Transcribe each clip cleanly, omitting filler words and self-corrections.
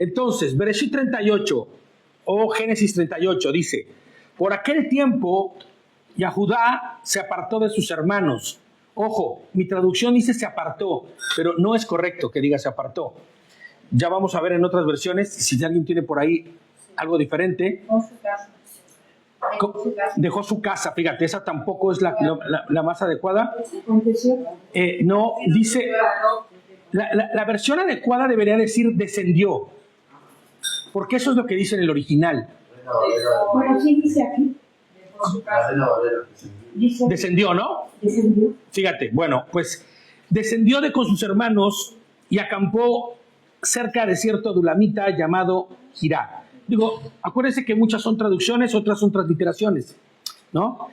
Entonces, Bereshit 38 o Génesis 38 dice: por aquel tiempo Yahudá se apartó de sus hermanos. Ojo, mi traducción dice se apartó, pero no es correcto que diga se apartó. Ya vamos a ver en otras versiones, si alguien tiene por ahí algo diferente. Dejó su casa, fíjate, esa tampoco es la más adecuada. No, dice, la versión adecuada debería decir descendió, porque eso es lo que dice en el original. Bueno, sí dice aquí. Descendió, ¿no? Descendió. Fíjate, bueno, pues descendió de con sus hermanos y acampó cerca de cierto adulamita llamado Jirá. Digo, acuérdense que muchas son traducciones, otras son transliteraciones, ¿no?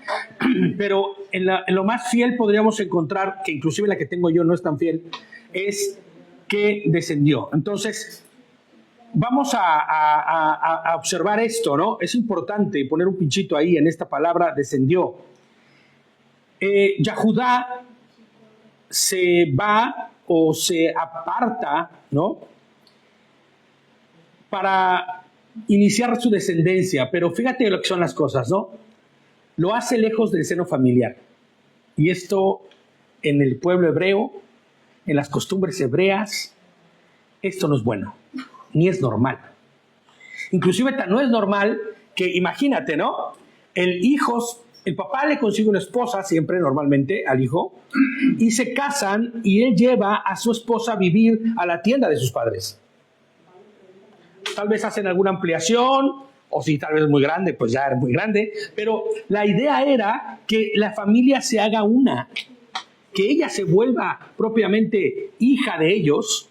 Pero en lo más fiel podríamos encontrar, que inclusive la que tengo yo no es tan fiel, es que descendió. Entonces, vamos a observar esto, ¿no? Es importante poner un pinchito ahí en esta palabra, descendió. Yahudá se va o se aparta, ¿no? Para iniciar su descendencia, pero fíjate lo que son las cosas, ¿no? Lo hace lejos del seno familiar. Y esto en el pueblo hebreo, en las costumbres hebreas, esto no es bueno, ni es normal. Inclusive no es normal que, imagínate, ¿no? El papá le consigue una esposa, siempre normalmente al hijo, y se casan y él lleva a su esposa a vivir a la tienda de sus padres. Tal vez hacen alguna ampliación, o si tal vez es muy grande, pues ya es muy grande, pero la idea era que la familia se haga una, que ella se vuelva propiamente hija de ellos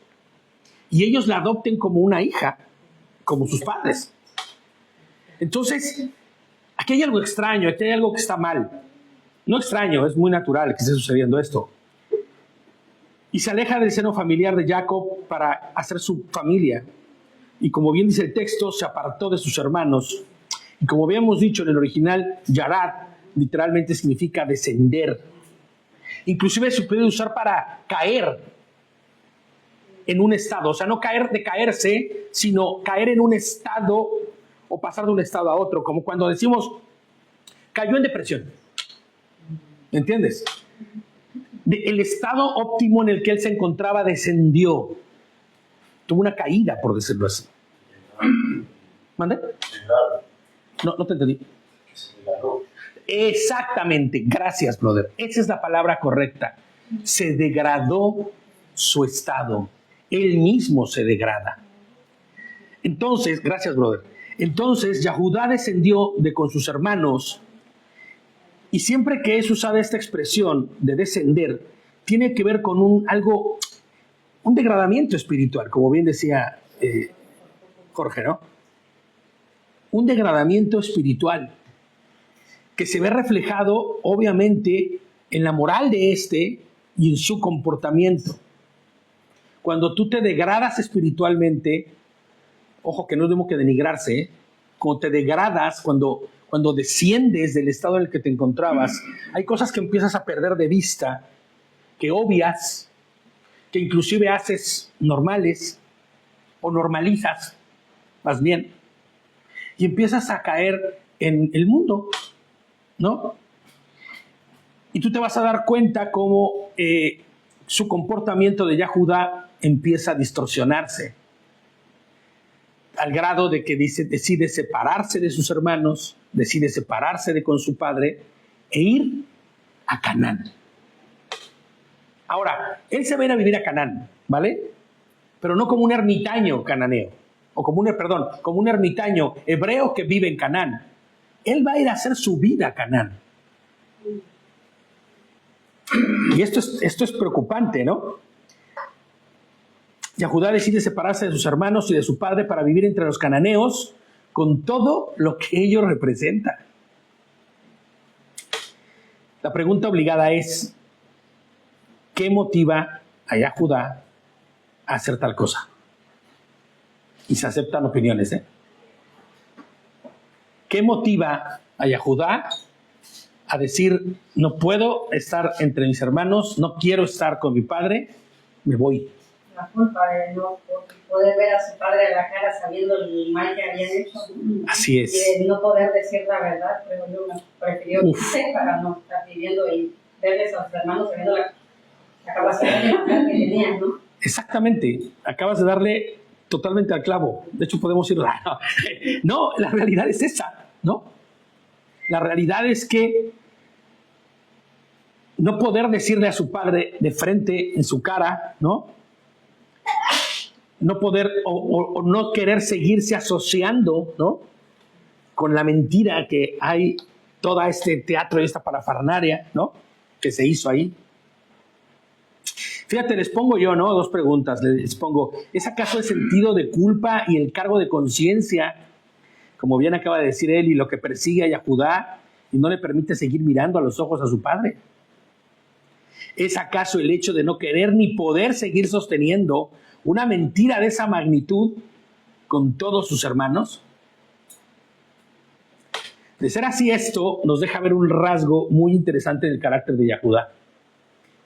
y ellos la adopten como una hija, como sus padres. Entonces, aquí hay algo extraño, aquí hay algo que está mal. No extraño, es muy natural que esté sucediendo esto. Y se aleja del seno familiar de Jacob para hacer su familia. Y como bien dice el texto, se apartó de sus hermanos. Y como habíamos dicho en el original, Yarad literalmente significa descender. Inclusive se puede usar para caer en un estado. O sea, no caer de caerse, sino caer en un estado o pasar de un estado a otro. Como cuando decimos, cayó en depresión. ¿Entiendes? El estado óptimo en el que él se encontraba descendió. Tuvo una caída, por decirlo así. ¿Mande? No te entendí. Exactamente. Gracias, brother. Esa es la palabra correcta. Se degradó su estado. Él mismo se degrada. Entonces, gracias, brother. Entonces, Yahudá descendió de con sus hermanos. Y siempre que es usada esta expresión de descender, tiene que ver con un degradamiento espiritual, como bien decía Jorge, ¿no? Un degradamiento espiritual que se ve reflejado, obviamente, en la moral de este y en su comportamiento. Cuando tú te degradas espiritualmente, ojo que no es lo mismo que denigrarse, ¿eh? Cuando te degradas, cuando desciendes del estado en el que te encontrabas, hay cosas que empiezas a perder de vista, que obvias, que inclusive haces normales o normalizas, más bien, y empiezas a caer en el mundo, ¿no? Y tú te vas a dar cuenta cómo su comportamiento de Yahudá empieza a distorsionarse, al grado de que decide separarse de sus hermanos, decide separarse de con su padre e ir a Canaán. Ahora, él se va a ir a vivir a Canaán, ¿vale? Pero no como un ermitaño cananeo, o como un ermitaño hebreo que vive en Canaán. Él va a ir a hacer su vida a Canaán. Y esto es preocupante, ¿no? Yahudá decide separarse de sus hermanos y de su padre para vivir entre los cananeos con todo lo que ellos representan. La pregunta obligada es, ¿qué motiva a Yahudá a hacer tal cosa? Y se aceptan opiniones, ¿eh? ¿Qué motiva a Yahudá a decir, no puedo estar entre mis hermanos, no quiero estar con mi padre, me voy? la culpa de no poder ver a su padre a la cara sabiendo el mal que habían hecho. Así es. Y de no poder decir la verdad, pero yo me prefirió irse para no estar viviendo y verles a sus hermanos sabiendo la capacidad de matar que tenían, ¿no? Exactamente. Acabas de darle totalmente al clavo. De hecho, podemos ir... No, la realidad es esa, ¿no? La realidad es que no poder decirle a su padre de frente, en su cara, ¿no? No poder o no querer seguirse asociando, ¿no? Con la mentira que hay, todo este teatro y esta parafernalia, ¿no? Que se hizo ahí. Fíjate, les pongo yo, ¿no? Dos preguntas. Les pongo, ¿es acaso el sentido de culpa y el cargo de conciencia, como bien acaba de decir él, y lo que persigue a Judá y no le permite seguir mirando a los ojos a su padre? ¿Es acaso el hecho de no querer ni poder seguir sosteniendo una mentira de esa magnitud con todos sus hermanos? De ser así, esto nos deja ver un rasgo muy interesante en el carácter de Judá,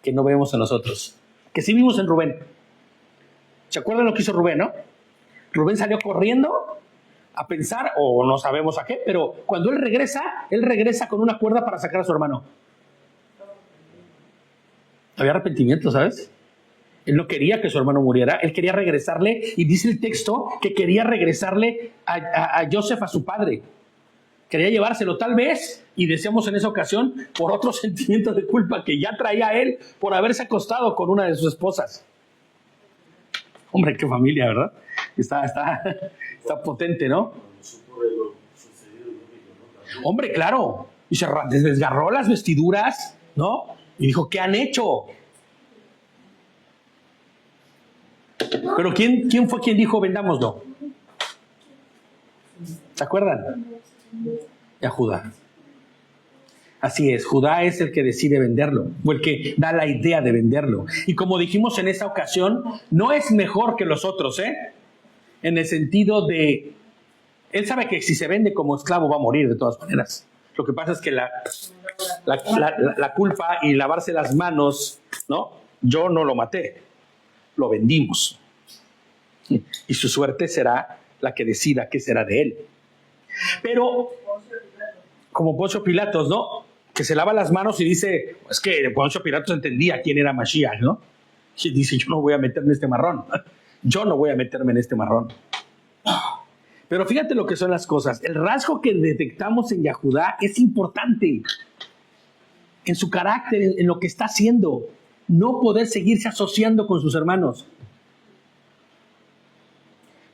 que no vemos en nosotros, que sí vimos en Rubén. ¿Se acuerdan lo que hizo Rubén, no? Rubén salió corriendo a pensar, o no sabemos a qué, pero cuando él regresa con una cuerda para sacar a su hermano. Había arrepentimiento, ¿sabes? Él no quería que su hermano muriera, él quería regresarle, y dice el texto que quería regresarle a Joseph, a su padre. Quería llevárselo, tal vez, y decíamos en esa ocasión, por otro sentimiento de culpa que ya traía él por haberse acostado con una de sus esposas. Hombre, qué familia, ¿verdad? Está potente, ¿no? Hombre, claro. Y se desgarró las vestiduras, ¿no? Y dijo, ¿qué han hecho? Pero ¿quién fue quien dijo, vendámoslo? ¿Se acuerdan? Y a Judá. Así es, Judá es el que decide venderlo, o el que da la idea de venderlo. Y como dijimos en esa ocasión, no es mejor que los otros, ¿eh? En el sentido de, él sabe que si se vende como esclavo va a morir de todas maneras. Lo que pasa es que la culpa y lavarse las manos, ¿no? Yo no lo maté, lo vendimos. Y su suerte será la que decida qué será de él. Pero, como Poncio Pilatos, ¿no? Que se lava las manos y dice, es que Poncio Pilatos entendía quién era Mashiach, ¿no? Y dice, yo no voy a meterme en este marrón. Yo no voy a meterme en este marrón. Pero fíjate lo que son las cosas. El rasgo que detectamos en Judá es importante. En su carácter, en lo que está haciendo. No poder seguirse asociando con sus hermanos.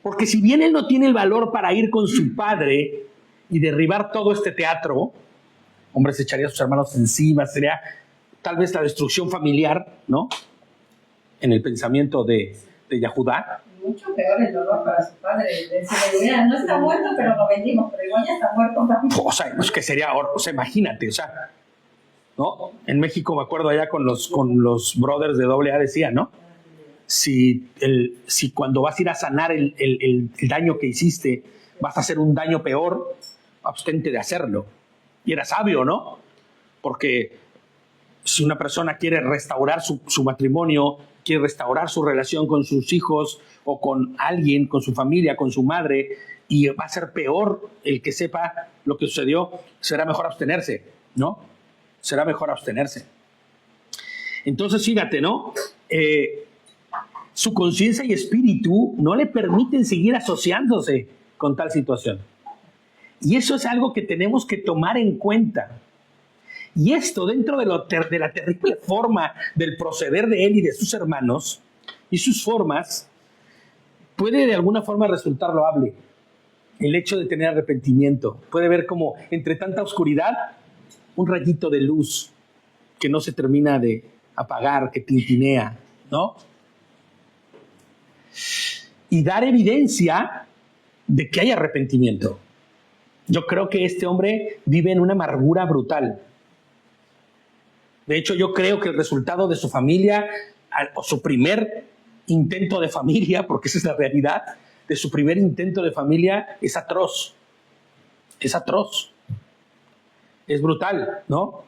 Porque si bien él no tiene el valor para ir con su padre y derribar todo este teatro, hombre, se echaría a sus hermanos encima, sería tal vez la destrucción familiar, ¿no? En el pensamiento de Judá. Mucho peor el dolor para su padre. Decirle, mira, no está muerto, pero lo vendimos, pero igual ya está muerto también. O sea, pues que sería, o sea, imagínate, o sea, ¿no? En México me acuerdo allá con los brothers de AA decían, ¿no? Si cuando vas a ir a sanar el daño que hiciste, vas a hacer un daño peor, abstente de hacerlo. Y era sabio, ¿no? Porque si una persona quiere restaurar su matrimonio, quiere restaurar su relación con sus hijos o con alguien, con su familia, con su madre, y va a ser peor el que sepa lo que sucedió, será mejor abstenerse, ¿no? Será mejor abstenerse. Entonces, fíjate, ¿no? Su conciencia y espíritu no le permiten seguir asociándose con tal situación. Y eso es algo que tenemos que tomar en cuenta. Y esto, dentro de la terrible forma del proceder de él y de sus hermanos, y sus formas, puede de alguna forma resultar loable. El hecho de tener arrepentimiento. Puede ver como entre tanta oscuridad, un rayito de luz que no se termina de apagar, que tintinea, ¿no? Y dar evidencia de que hay arrepentimiento. Yo creo que este hombre vive en una amargura brutal. De hecho, yo creo que el resultado de su familia, o su primer intento de familia, porque esa es la realidad, de su primer intento de familia es atroz. Es atroz. Es brutal, ¿no?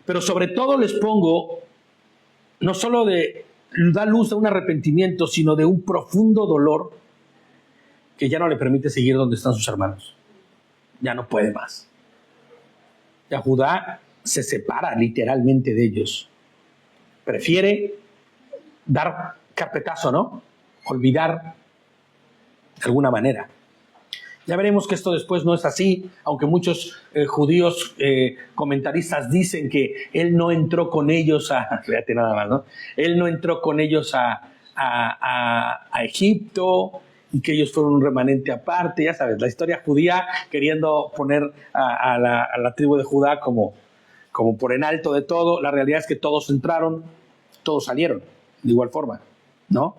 Pero sobre todo les pongo, no solo de da luz de un arrepentimiento, sino de un profundo dolor que ya no le permite seguir donde están sus hermanos. Ya no puede más. Ya Judá se separa literalmente de ellos. Prefiere dar carpetazo, ¿no? Olvidar de alguna manera. Ya veremos que esto después no es así, aunque muchos judíos comentaristas dicen que él no entró con ellos fíjate nada más, ¿no? Él no entró con ellos a Egipto y que ellos fueron un remanente aparte, ya sabes, la historia judía queriendo poner a la tribu de Judá como por en alto de todo. La realidad es que todos entraron, todos salieron, de igual forma, ¿no?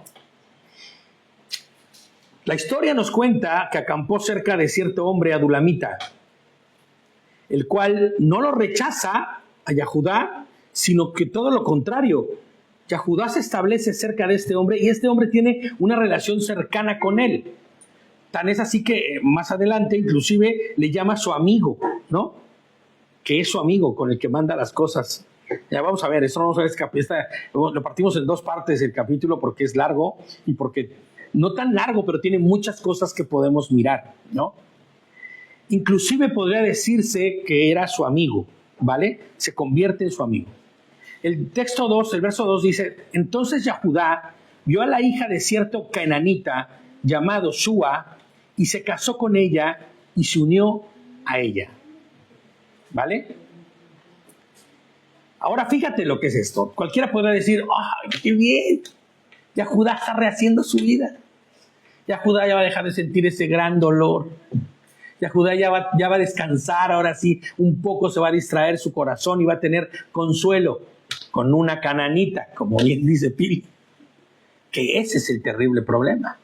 La historia nos cuenta que acampó cerca de cierto hombre adulamita, el cual no lo rechaza a Yahudá, sino que todo lo contrario. Yahudá se establece cerca de este hombre y este hombre tiene una relación cercana con él. Tan es así que más adelante inclusive le llama su amigo, ¿no? Que es su amigo con el que manda las cosas. Ya vamos a ver, esto no vamos a ver, lo partimos en dos partes el capítulo porque es largo y porque no tan largo, pero tiene muchas cosas que podemos mirar, ¿no? Inclusive podría decirse que era su amigo, ¿vale? Se convierte en su amigo. El verso 2 dice: entonces Yahudá vio a la hija de cierto cananita llamado Shua y se casó con ella y se unió a ella, ¿vale? Ahora fíjate lo que es esto. Cualquiera podrá decir: ¡ay, qué bien! Yahudá está rehaciendo su vida. Yahudá ya va a dejar de sentir ese gran dolor. Yahudá ya va a descansar, ahora sí, un poco se va a distraer su corazón y va a tener consuelo con una cananita, como bien dice Pili. Que ese es el terrible problema.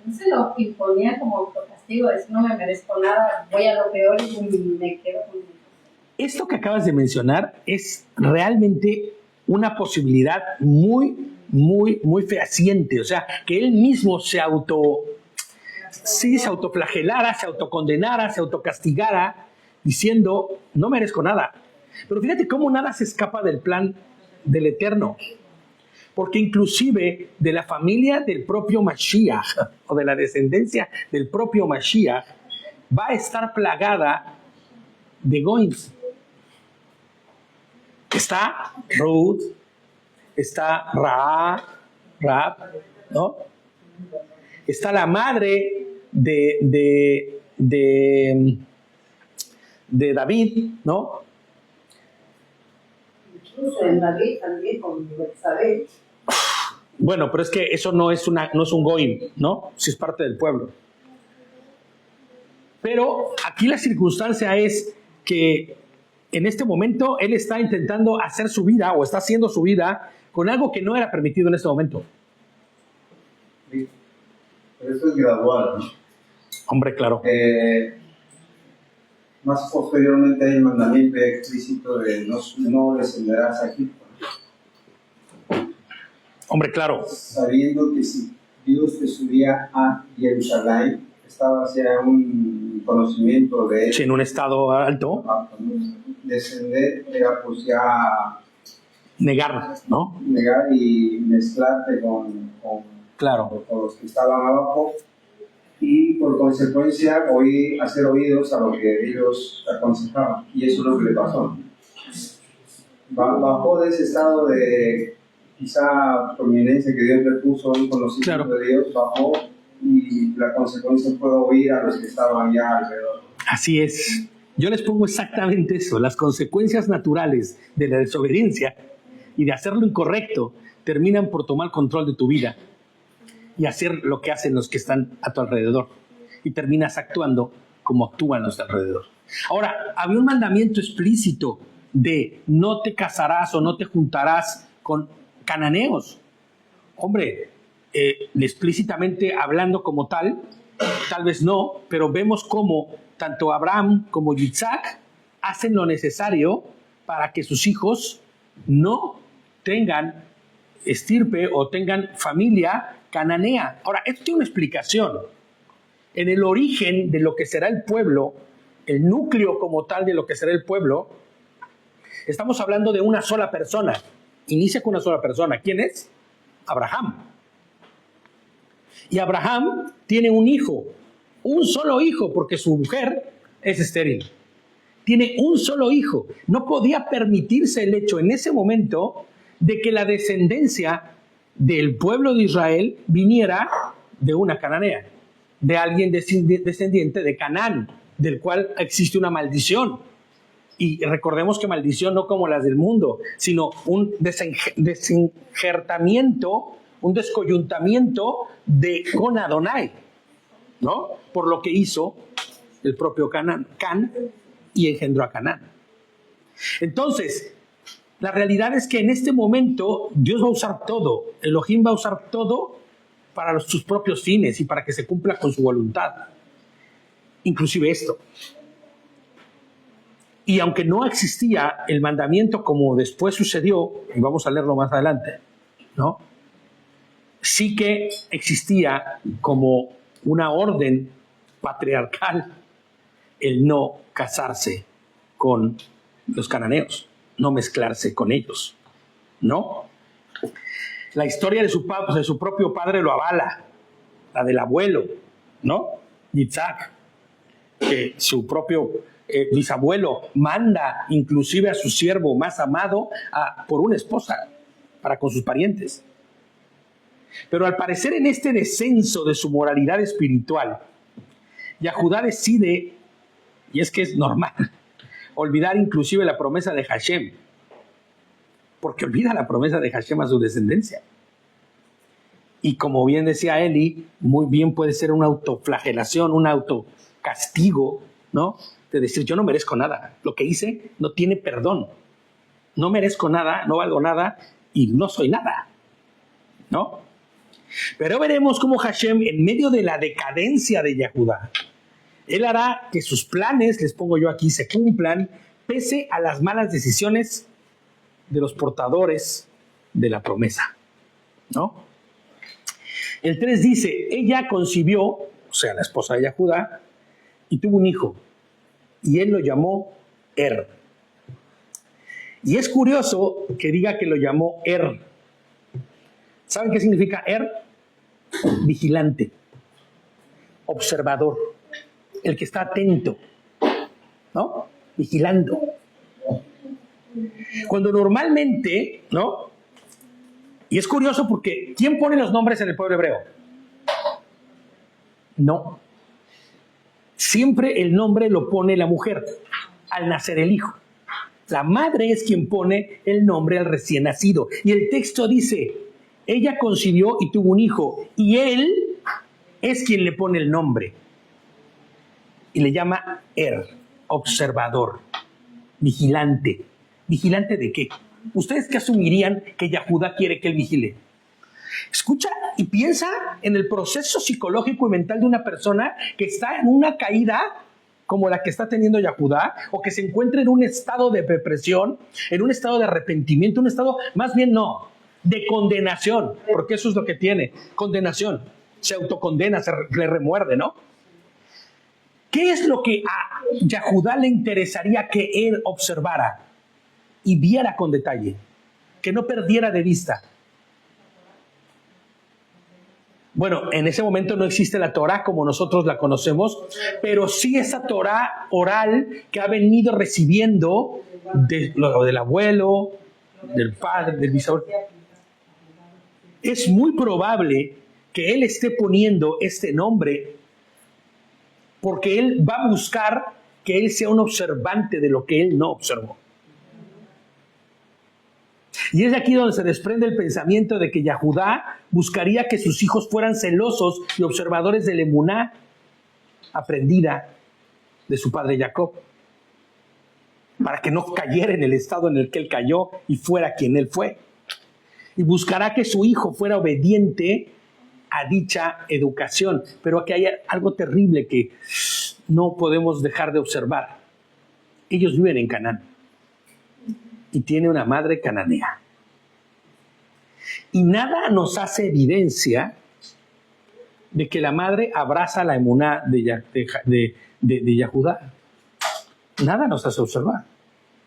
No se lo imponía como por castigo, es no me merezco nada, voy a lo peor y me quedo con... Esto que acabas de mencionar es realmente una posibilidad muy, muy, muy fehaciente. O sea, que él mismo se autoflagelara, se autocondenara, se autocastigara, diciendo: no merezco nada. Pero fíjate cómo nada se escapa del plan del Eterno. Porque inclusive de la familia del propio Mashiach, o de la descendencia del propio Mashiach, va a estar plagada de goyim. Está Ruth, está Rahab, ¿no? Está la madre de David, ¿no? Incluso en David también con Betsabé. Bueno, pero es que eso no es un goyim, ¿no? Si es parte del pueblo. Pero aquí la circunstancia es que en este momento él está intentando hacer su vida, o está haciendo su vida, con algo que no era permitido en este momento. Sí. Pero eso es gradual, ¿no? Hombre, claro. Más posteriormente hay el mandamiento explícito de no descenderás a Egipto. Hombre, claro. Sabiendo que si Dios te subía a Jerusalén, estaba hacia un conocimiento de... Sí, en un estado alto. Descender era pues ya... Negar, ¿no? Negar y mezclarte con los que estaban abajo. Y por consecuencia hacer oídos a lo que ellos aconsejaban. Y eso es lo que le pasó. Bajó de ese estado de quizá prominencia que Dios le puso en conocimiento de Dios, bajó, y la consecuencia fue oír a los que estaban ya alrededor. Así es. Yo les pongo exactamente eso. Las consecuencias naturales de la desobediencia y de hacer lo incorrecto terminan por tomar control de tu vida y hacer lo que hacen los que están a tu alrededor. Y terminas actuando como actúan los de alrededor. Ahora, había un mandamiento explícito de no te casarás o no te juntarás con cananeos. Hombre, explícitamente hablando como tal vez no, pero vemos cómo tanto Abraham como Isaac hacen lo necesario para que sus hijos no tengan estirpe o tengan familia cananea. Ahora, esto tiene una explicación. En el origen de lo que será el pueblo, el núcleo como tal de lo que será el pueblo, estamos hablando de una sola persona. Inicia con una sola persona. ¿Quién es? Abraham. Y Abraham tiene un hijo, un solo hijo, porque su mujer es estéril. Tiene un solo hijo. No podía permitirse el hecho en ese momento de que la descendencia del pueblo de Israel viniera de una cananea, de alguien descendiente de Canaán, del cual existe una maldición. Y recordemos que maldición no como las del mundo, sino un desinjertamiento, un descoyuntamiento con Adonai, ¿no? Por lo que hizo el propio Can y engendró a Canaán. Entonces, la realidad es que en este momento Dios va a usar todo, Elohim va a usar todo para sus propios fines y para que se cumpla con su voluntad. Inclusive esto. Y aunque no existía el mandamiento como después sucedió, y vamos a leerlo más adelante, ¿no? Sí que existía como una orden patriarcal el no casarse con los cananeos, no mezclarse con ellos, ¿no? La historia de su propio padre lo avala, la del abuelo, ¿no? Yitzhak, que su propio bisabuelo manda inclusive a su siervo más amado por una esposa para con sus parientes. Pero al parecer en este descenso de su moralidad espiritual, Yahudá decide, y es que es normal, olvidar inclusive la promesa de Hashem, porque olvida la promesa de Hashem a su descendencia. Y como bien decía Eli, muy bien puede ser una autoflagelación, un autocastigo, ¿no? De decir, yo no merezco nada, lo que hice no tiene perdón, no merezco nada, no valgo nada y no soy nada, ¿no? Pero veremos cómo Hashem, en medio de la decadencia de Yahudá, él hará que sus planes, les pongo yo aquí, se cumplan, pese a las malas decisiones de los portadores de la promesa, ¿no? El 3 dice, ella concibió, o sea, la esposa de Yahudá, y tuvo un hijo, y él lo llamó Y es curioso que diga que lo llamó ¿Saben qué significa Vigilante, observador, el que está atento, ¿no? Vigilando. Cuando normalmente, ¿no? Y es curioso porque ¿quién pone los nombres en el pueblo hebreo? No. Siempre el nombre lo pone la mujer al nacer el hijo. La madre es quien pone el nombre al recién nacido. Y el texto dice, ella concibió y tuvo un hijo, y él es quien le pone el nombre. Y le llama observador, vigilante. ¿Vigilante de qué? ¿Ustedes qué asumirían que Yahudá quiere que él vigile? Escucha y piensa en el proceso psicológico y mental de una persona que está en una caída como la que está teniendo Yahudá, o que se encuentra en un estado de depresión, en un estado de arrepentimiento, un estado, más bien no, de condenación, porque eso es lo que tiene, condenación. Se autocondena, le remuerde, ¿no? ¿Qué es lo que a Yahudá le interesaría que él observara y viera con detalle? Que no perdiera de vista. Bueno, en ese momento no existe la Torá como nosotros la conocemos, pero sí esa Torá oral que ha venido recibiendo del abuelo, del padre, del bisabuelo. Es muy probable que él esté poniendo este nombre porque él va a buscar que él sea un observante de lo que él no observó. Y es aquí donde se desprende el pensamiento de que Yahudá buscaría que sus hijos fueran celosos y observadores de la emuná aprendida de su padre Jacob, para que no cayera en el estado en el que él cayó y fuera quien él fue. Y buscará que su hijo fuera obediente a dicha educación. Pero aquí hay algo terrible que no podemos dejar de observar. Ellos viven en Canaán y tiene una madre cananea. Y nada nos hace evidencia de que la madre abraza la emuná de Yahudá. Nada nos hace observar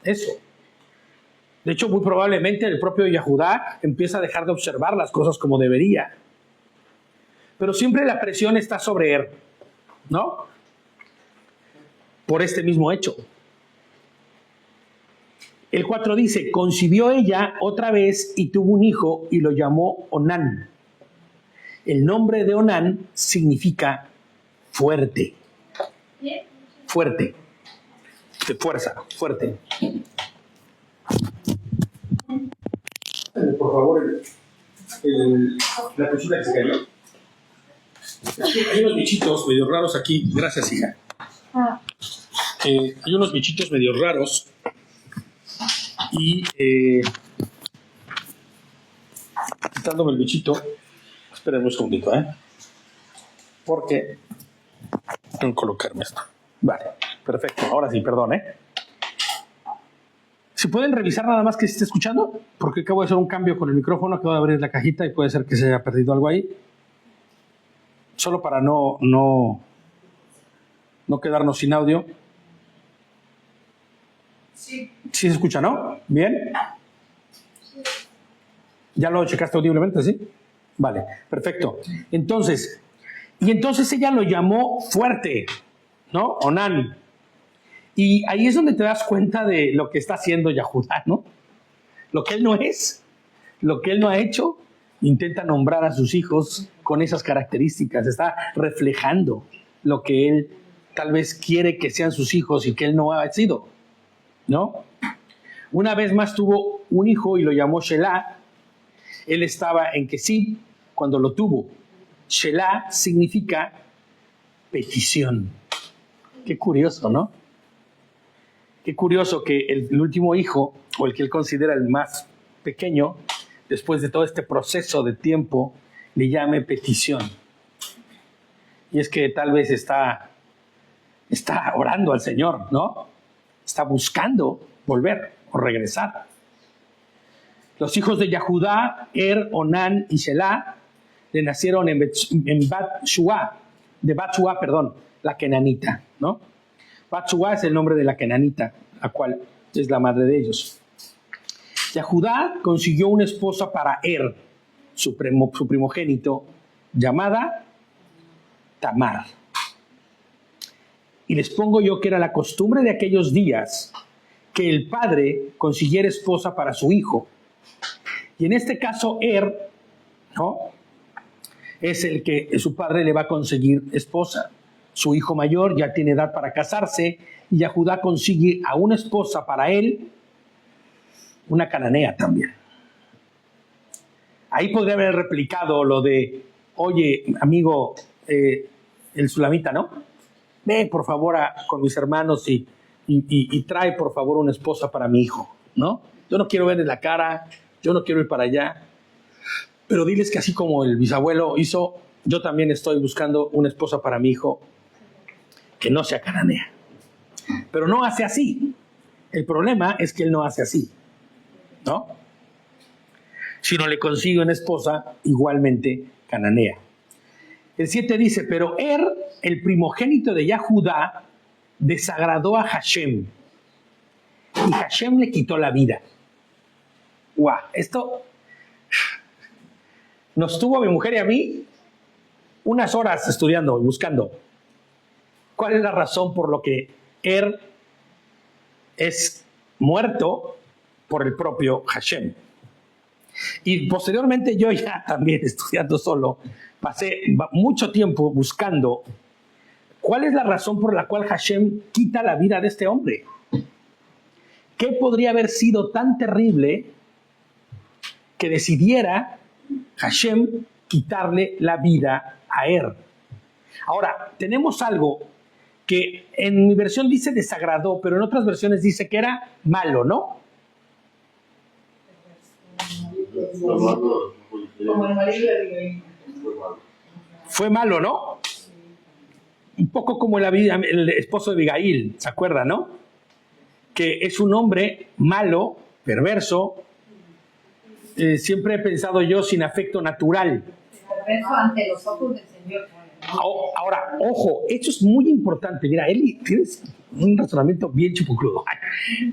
eso. De hecho, muy probablemente el propio Yahudá empieza a dejar de observar las cosas como debería. Pero siempre la presión está sobre él, ¿no? Por este mismo hecho. El 4 dice, concibió ella otra vez y tuvo un hijo y lo llamó Onán. El nombre de Onán significa fuerte. Fuerte. De fuerza, fuerte. Por favor, la cosita que se cayó. Hay unos bichitos medio raros aquí. Gracias, hija. Hay unos bichitos medio raros. Y quitándome el bichito. Esperen un segundito, porque tengo que colocarme esto. Vale, perfecto. Ahora sí, perdón, Si pueden revisar nada más que se esté escuchando, porque acabo de hacer un cambio con el micrófono, acabo de abrir la cajita y puede ser que se haya perdido algo ahí. Solo para no quedarnos sin audio. Sí. ¿Sí se escucha, no? ¿Bien? ¿Ya lo checaste audiblemente, sí? Vale, perfecto. Entonces ella lo llamó fuerte, ¿no? Onán. Y ahí es donde te das cuenta de lo que está haciendo Yahudá, ¿no? Lo que él no es, lo que él no ha hecho, intenta nombrar a sus hijos con esas características. Está reflejando lo que él tal vez quiere que sean sus hijos y que él no ha sido, ¿no? Una vez más tuvo un hijo y lo llamó Shelah. Él estaba en Kesib cuando lo tuvo. Shelah significa petición. Qué curioso, ¿no? Qué curioso que el último hijo, o el que él considera el más pequeño, después de todo este proceso de tiempo, le llame petición. Y es que tal vez está orando al Señor, ¿no? Está buscando volver o regresar. Los hijos de Yahudá, Onán y Shelah, le nacieron en Bat-Shua, la kenanita, ¿no? Bat-Shua es el nombre de la kenanita, la cual es la madre de ellos. Yahudá consiguió una esposa para su primogénito, llamada Tamar. Y les pongo yo que era la costumbre de aquellos días que el padre consiguiera esposa para su hijo. Y en este caso, ¿no? Es el que su padre le va a conseguir esposa. Su hijo mayor ya tiene edad para casarse y Yahudá consigue a una esposa para él, una cananea también. Ahí podría haber replicado lo de, oye, amigo, el sulamita, ¿no? Ve, por favor, con mis hermanos y trae, por favor, una esposa para mi hijo, ¿no? Yo no quiero verles la cara, yo no quiero ir para allá, pero diles que así como el bisabuelo hizo, yo también estoy buscando una esposa para mi hijo que no sea cananea. Pero no hace así. El problema es que él no hace así, ¿no? Sino le consigue una esposa igualmente cananea. El 7 dice, pero el primogénito de Yahudá, desagradó a Hashem. Y Hashem le quitó la vida. ¡Guau! Esto nos tuvo a mi mujer y a mí unas horas estudiando y buscando. ¿Cuál es la razón por lo que es muerto por el propio Hashem? Y posteriormente yo ya también estudiando solo, pasé mucho tiempo buscando cuál es la razón por la cual Hashem quita la vida de este hombre. ¿Qué podría haber sido tan terrible que decidiera Hashem quitarle la vida a Ahora, tenemos algo que en mi versión dice desagradó, pero en otras versiones dice que era malo, ¿no? Fue malo, ¿no? Un poco como el esposo de Abigail, ¿se acuerdan, no? Que es un hombre malo, perverso, siempre he pensado yo sin afecto natural. Perverso ante los ojos del Señor. Ahora, ojo, esto es muy importante. Mira, Eli, un razonamiento bien chupucludo.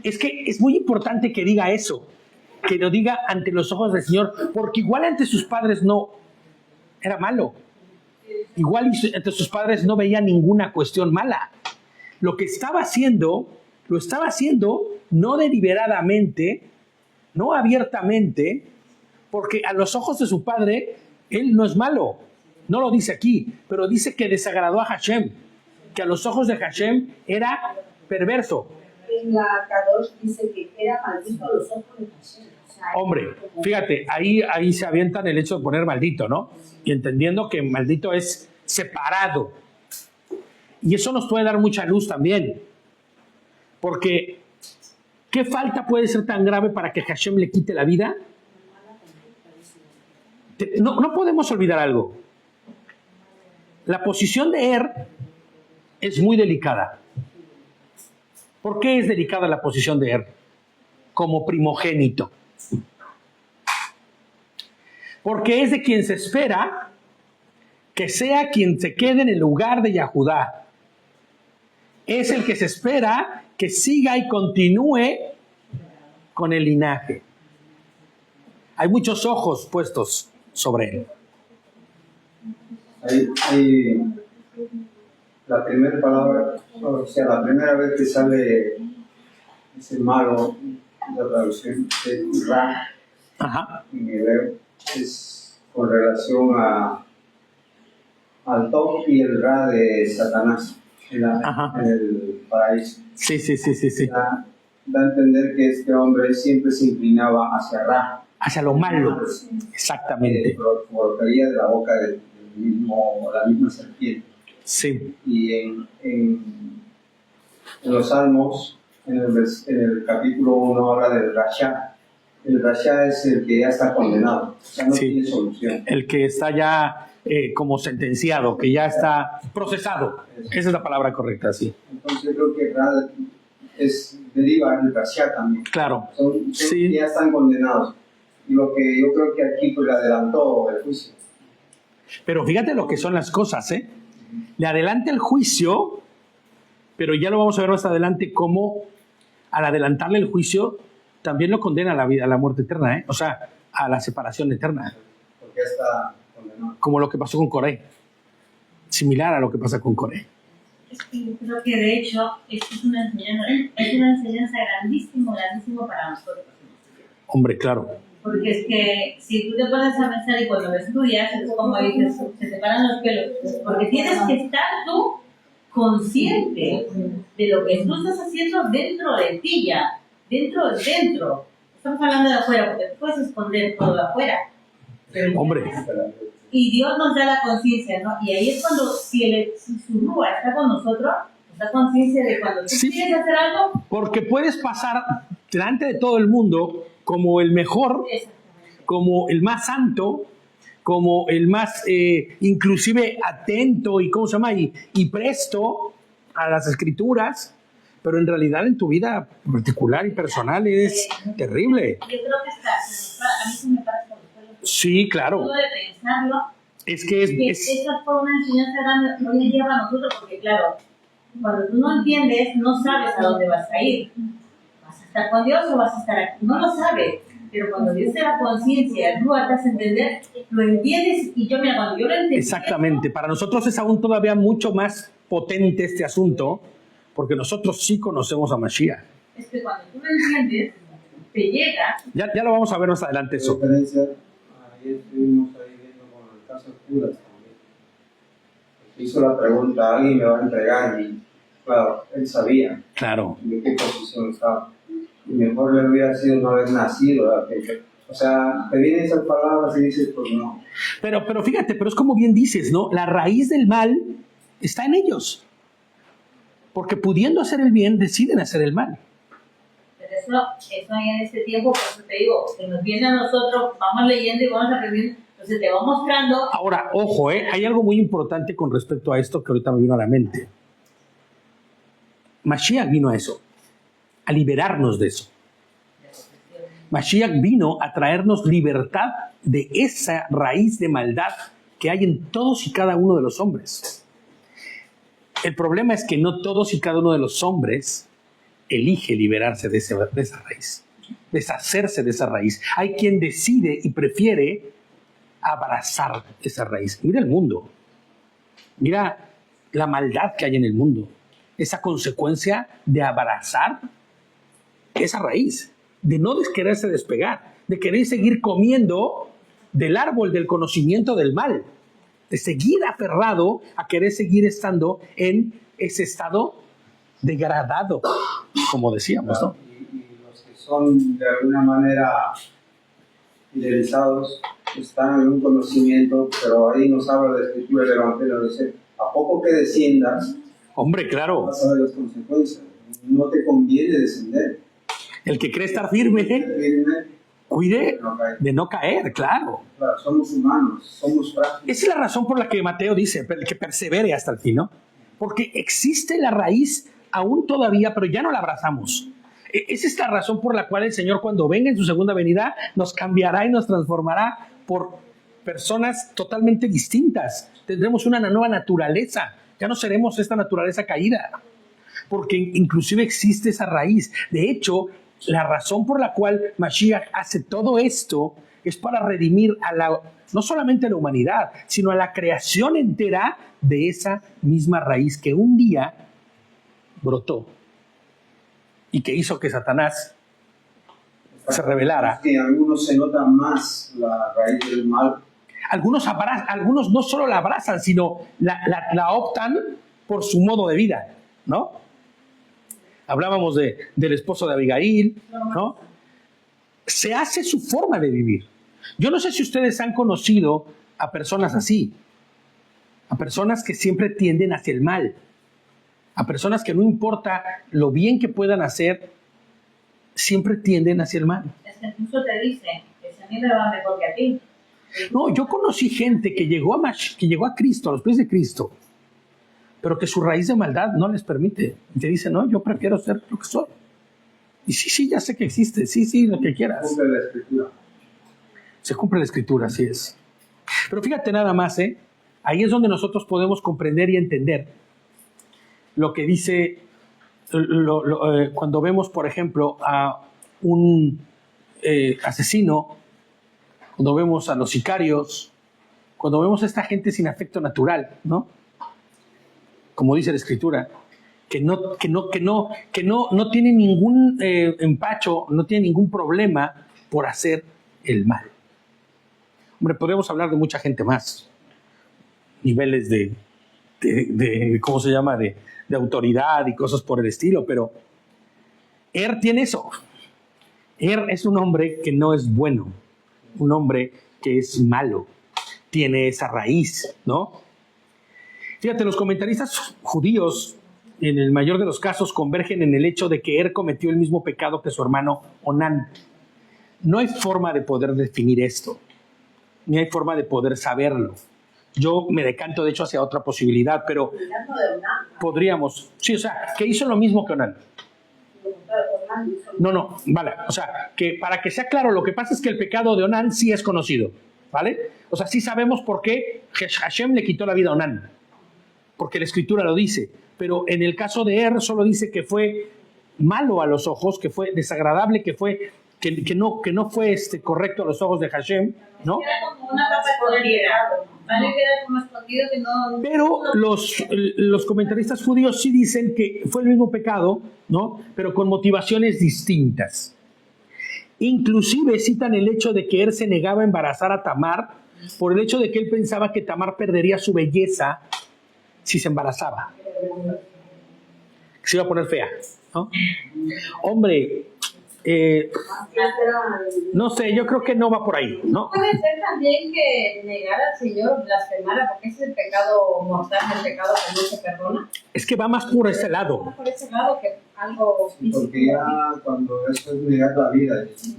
Es que es muy importante que diga eso, que lo diga ante los ojos del Señor, porque igual ante sus padres no era malo. Igual ante sus padres no veía ninguna cuestión mala. Lo que estaba haciendo, lo estaba haciendo no deliberadamente, no abiertamente, porque a los ojos de su padre, él no es malo. No lo dice aquí, pero dice que desagradó a Hashem, que a los ojos de Hashem era perverso. En la Kadosh dice que era maldito a los ojos de Hashem. O sea, hombre, fíjate, ahí se avientan el hecho de poner maldito, ¿no? Y entendiendo que maldito es separado. Y eso nos puede dar mucha luz también. Porque, ¿qué falta puede ser tan grave para que Hashem le quite la vida? No podemos olvidar algo. La posición de es muy delicada. ¿Por qué es delicada la posición de como primogénito? Porque es de quien se espera que sea quien se quede en el lugar de Yahudá. Es el que se espera que siga y continúe con el linaje. Hay muchos ojos puestos sobre él. Hay la primera palabra, o sea, la primera vez que sale ese malo, la traducción de Ra, Ajá. en hebreo, es con relación al Tob y el Ra de Satanás en el paraíso. Sí. Da a entender que este hombre siempre se inclinaba hacia Ra. Hacia lo malo, exactamente. Por caía de la boca la misma serpiente. Sí. Y en los Salmos, en el capítulo 1 habla del Rasha. El Rasha es el que ya está condenado, o sea, no tiene solución. El que está ya como sentenciado, que ya está procesado. Esa es la palabra correcta, sí. Entonces yo creo que Ra deriva del Rasha también. Claro. Son que ya están condenados. Y lo que yo creo que aquí pues le adelantó el juicio. Pero fíjate lo que son las cosas, ¿eh? Le adelanta el juicio, pero ya lo vamos a ver más adelante cómo al adelantarle el juicio también lo condena a la vida, a la muerte eterna, ¿eh? O sea, a la separación eterna. Porque está condenado. Como lo que pasó con Coré. Similar a lo que pasa con Coré. Es que yo creo que de hecho esto es una enseñanza grandísimo para nosotros. Hombre, claro. Porque es que si tú te pones a pensar y cuando lo estudias, es como dices, se te paran los pelos. Porque tienes que estar tú consciente de lo que tú estás haciendo dentro de ti ya. Dentro. Estamos hablando de afuera, porque tú puedes esconder todo de afuera. Hombre. Y Dios nos da la conciencia, ¿no? Y ahí es cuando, si su Rúa está con nosotros, esta conciencia de cuando tú quieres hacer algo. Porque puedes pasar delante de todo el mundo como el mejor, como el más santo, como el más inclusive atento y, ¿cómo se llama? Y presto a las escrituras, pero en realidad en tu vida particular y personal es terrible. Yo creo que a mí se me pasa por los pelos. Sí, claro. Todo de pensarlo. Es que esa fue una enseñanza grande hoy en día para nosotros, porque claro, cuando tú no entiendes, no sabes a dónde vas a ir. ¿Vas a estar con Dios o vas a estar aquí? No lo sabes. Pero cuando Dios te da conciencia, tú vas a entender, lo entiendes y cuando yo lo entendí. Exactamente. Para nosotros es aún todavía mucho más potente este asunto, porque nosotros sí conocemos a Mashiach. Es que cuando tú lo entiendes, te llega. Ya lo vamos a ver más adelante eso. Ahí estuvimos ahí viendo con el caso Judas también. Hizo la pregunta, ¿alguien me va a entregar? Y claro, él sabía de qué posición estaba. Y mejor le hubiera sido no haber nacido. O sea, te vienen esas palabras y dices, pues no. Pero fíjate, pero es como bien dices, ¿no? La raíz del mal está en ellos. Porque pudiendo hacer el bien, deciden hacer el mal. Pero eso ahí en este tiempo, por eso te digo, que nos viene a nosotros, vamos leyendo y vamos aprendiendo, entonces te va mostrando. Ahora, ojo, hay algo muy importante con respecto a esto que ahorita me vino a la mente. Mashiach vino a eso, a liberarnos de eso. Mashiach vino a traernos libertad de esa raíz de maldad que hay en todos y cada uno de los hombres. El problema es que no todos y cada uno de los hombres elige liberarse de esa raíz, deshacerse de esa raíz. Hay quien decide y prefiere abrazar esa raíz. Mira el mundo. Mira la maldad que hay en el mundo. Esa consecuencia de abrazar esa raíz, de no quererse despegar, de querer seguir comiendo del árbol del conocimiento del mal, de seguir aferrado a querer seguir estando en ese estado degradado, como decíamos, ¿no? Y los que son de alguna manera fidelizados están en un conocimiento, pero ahí nos habla la escritura del Evangelio, dice, a poco que desciendas, hombre, claro, vas a ver las consecuencias, no te conviene descender. El que cree estar firme, cuide de no caer, claro. Claro, somos humanos, somos frágiles. Esa es la razón por la que Mateo dice que persevere hasta el fin, ¿no? Porque existe la raíz aún todavía, pero ya no la abrazamos. Esa es la razón por la cual el Señor, cuando venga en su segunda venida, nos cambiará y nos transformará por personas totalmente distintas. Tendremos una nueva naturaleza. Ya no seremos esta naturaleza caída, porque inclusive existe esa raíz. De hecho, la razón por la cual Mashiach hace todo esto es para redimir no solamente a la humanidad, sino a la creación entera de esa misma raíz que un día brotó y que hizo que Satanás se rebelara. Que en algunos se nota más la raíz del mal. Algunos no solo la abrazan, sino la optan por su modo de vida, ¿no? Hablábamos del esposo de Abigail, ¿no? Se hace su forma de vivir. Yo no sé si ustedes han conocido a personas así, a personas que siempre tienden hacia el mal, a personas que no importa lo bien que puedan hacer, siempre tienden hacia el mal. Es que incluso te dicen que si a mí me va mejor que a ti. No, yo conocí gente que llegó a Cristo, a los pies de Cristo, pero que su raíz de maldad no les permite. Y te dice, no, yo prefiero ser lo que soy. Y sí, ya sé que existe, sí, lo que quieras. Se cumple la escritura. Se cumple la escritura, así es. Pero fíjate nada más, ahí es donde nosotros podemos comprender y entender lo que dice, cuando vemos, por ejemplo, a un asesino, cuando vemos a los sicarios, cuando vemos a esta gente sin afecto natural, ¿no? Como dice la escritura, que no tiene ningún empacho, no tiene ningún problema por hacer el mal. Hombre, podríamos hablar de mucha gente más, niveles de ¿cómo se llama?, de autoridad y cosas por el estilo, pero tiene eso. Es un hombre que no es bueno, un hombre que es malo, tiene esa raíz, ¿no? Fíjate, los comentaristas judíos, en el mayor de los casos, convergen en el hecho de que cometió el mismo pecado que su hermano Onán. No hay forma de poder definir esto, ni hay forma de poder saberlo. Yo me decanto, de hecho, hacia otra posibilidad, pero podríamos... Sí, o sea, que hizo lo mismo que Onán. No, vale. O sea, que para que sea claro, lo que pasa es que el pecado de Onán sí es conocido, ¿vale? O sea, sí sabemos por qué Hashem le quitó la vida a Onán, porque la escritura lo dice. Pero en el caso de solo dice que fue malo a los ojos, que fue desagradable, que no fue correcto a los ojos de Hashem, ¿no? Era como una capa escondida, ¿vale? Era como escondido que no... Pero los comentaristas judíos sí dicen que fue el mismo pecado, ¿no? Pero con motivaciones distintas. Inclusive citan el hecho de que se negaba a embarazar a Tamar por el hecho de que él pensaba que Tamar perdería su belleza si se embarazaba. Se iba a poner fea, ¿no? Hombre, no sé, yo creo que no va por ahí, ¿no? Puede ser también que negar al Señor, blasfemara, porque ese es el pecado mortal, el pecado que no se perdona. Es que va más por ese lado. Va por ese lado que algo físico. Porque ya cuando eso es negar la vida es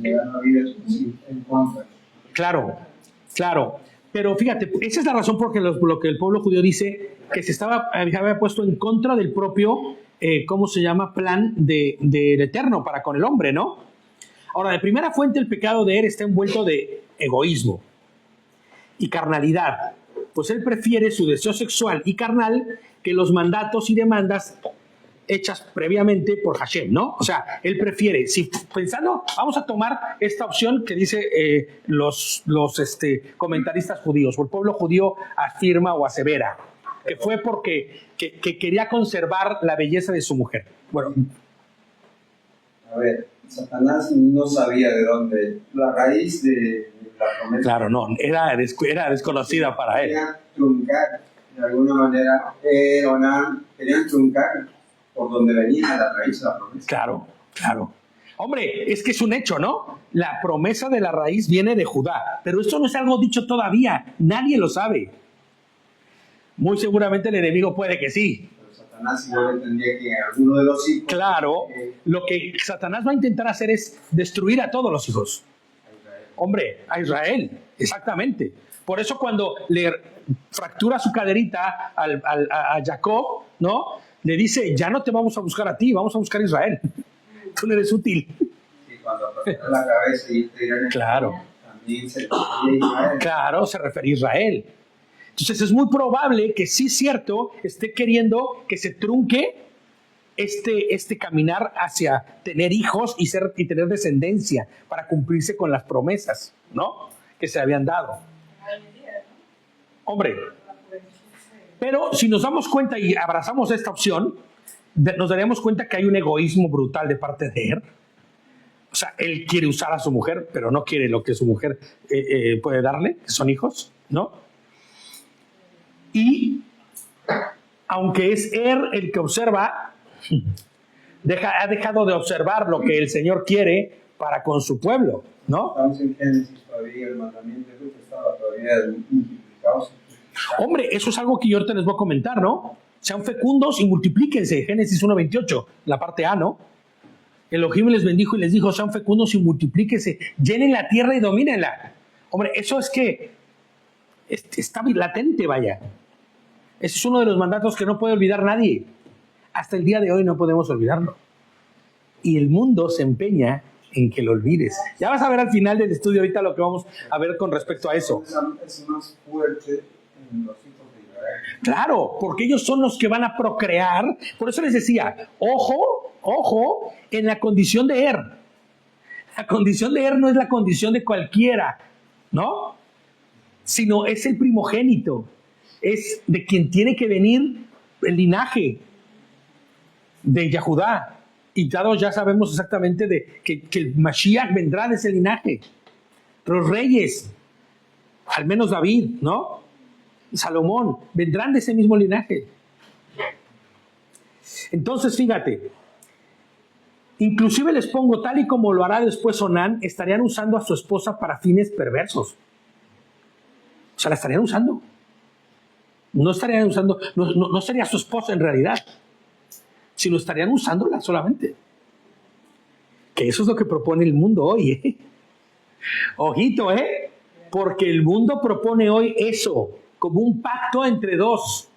en contra. Claro. Pero fíjate, esa es la razón por lo que el pueblo judío dice que se había puesto en contra del propio, plan del Eterno para con el hombre, ¿no? Ahora, de primera fuente, el pecado de está envuelto de egoísmo y carnalidad. pues él prefiere su deseo sexual y carnal que los mandatos y demandas hechas previamente por Hashem, ¿no? O sea, él prefiere, si pensando, vamos a tomar esta opción que dice los comentaristas judíos, o el pueblo judío afirma o asevera, que fue porque que quería conservar la belleza de su mujer. Bueno. A ver, Satanás no sabía de dónde, la raíz de la promesa. Claro, no, era desconocida para él. Querían truncar, de alguna manera, querían truncar por donde venía la raíz de la promesa. Claro, claro. Hombre, es que es un hecho, ¿no? La promesa de la raíz viene de Judá, pero esto no es algo dicho todavía, nadie lo sabe. Muy seguramente el enemigo puede que sí. Pero Satanás igual tendría que alguno de los hijos... Claro, lo que Satanás va a intentar hacer es destruir a todos los hijos. Hombre, a Israel, exactamente. Por eso cuando le fractura su caderita a Jacob, ¿no? Le dice, ya no te vamos a buscar a ti, vamos a buscar a Israel. Tú no eres útil. Sí, cuando fractura la cabeza y te dirán, claro. También se refería a Israel. Claro, se refería a Israel. Entonces es muy probable que sí, cierto, esté queriendo que se trunque este caminar hacia tener hijos y tener descendencia para cumplirse con las promesas, ¿no? Que se habían dado. Hombre, pero si nos damos cuenta y abrazamos esta opción, nos daríamos cuenta que hay un egoísmo brutal de parte de él. O sea, él quiere usar a su mujer, pero no quiere lo que su mujer puede darle, que son hijos, ¿no? Y aunque es él el que observa, ha dejado de observar lo que el Señor quiere para con su pueblo, ¿no? Estamos en Génesis todavía, el mandamiento de Dios estaba todavía multiplicado. Hombre, eso es algo que yo ahorita les voy a comentar, ¿no? Sean fecundos y multiplíquense, Génesis 1:28, la parte A, ¿no? Elohim les bendijo y les dijo, sean fecundos y multiplíquense, llenen la tierra y domínenla. Hombre, eso es que está latente, vaya. Ese es uno de los mandatos que no puede olvidar nadie. Hasta el día de hoy no podemos olvidarlo. Y el mundo se empeña en que lo olvides. Ya vas a ver al final del estudio ahorita lo que vamos a ver con respecto a eso. Es más fuerte en los hijos de Israel. Claro, porque ellos son los que van a procrear. Por eso les decía, ojo en la condición de La condición de no es la condición de cualquiera, ¿no? Sino es el primogénito. Es de quien tiene que venir el linaje de Yahudá. Y todos ya sabemos exactamente que el Mashiach vendrá de ese linaje. Los reyes, al menos David, ¿no? Salomón, vendrán de ese mismo linaje. Entonces, fíjate, inclusive les pongo, tal y como lo hará después Onán, estarían usando a su esposa para fines perversos. O sea, la estarían usando. No estarían usando, no sería su esposa en realidad, sino estarían usándola solamente. Que eso es lo que propone el mundo hoy, ¿eh? Ojito, ¿eh? Porque el mundo propone hoy eso, como un pacto entre dos.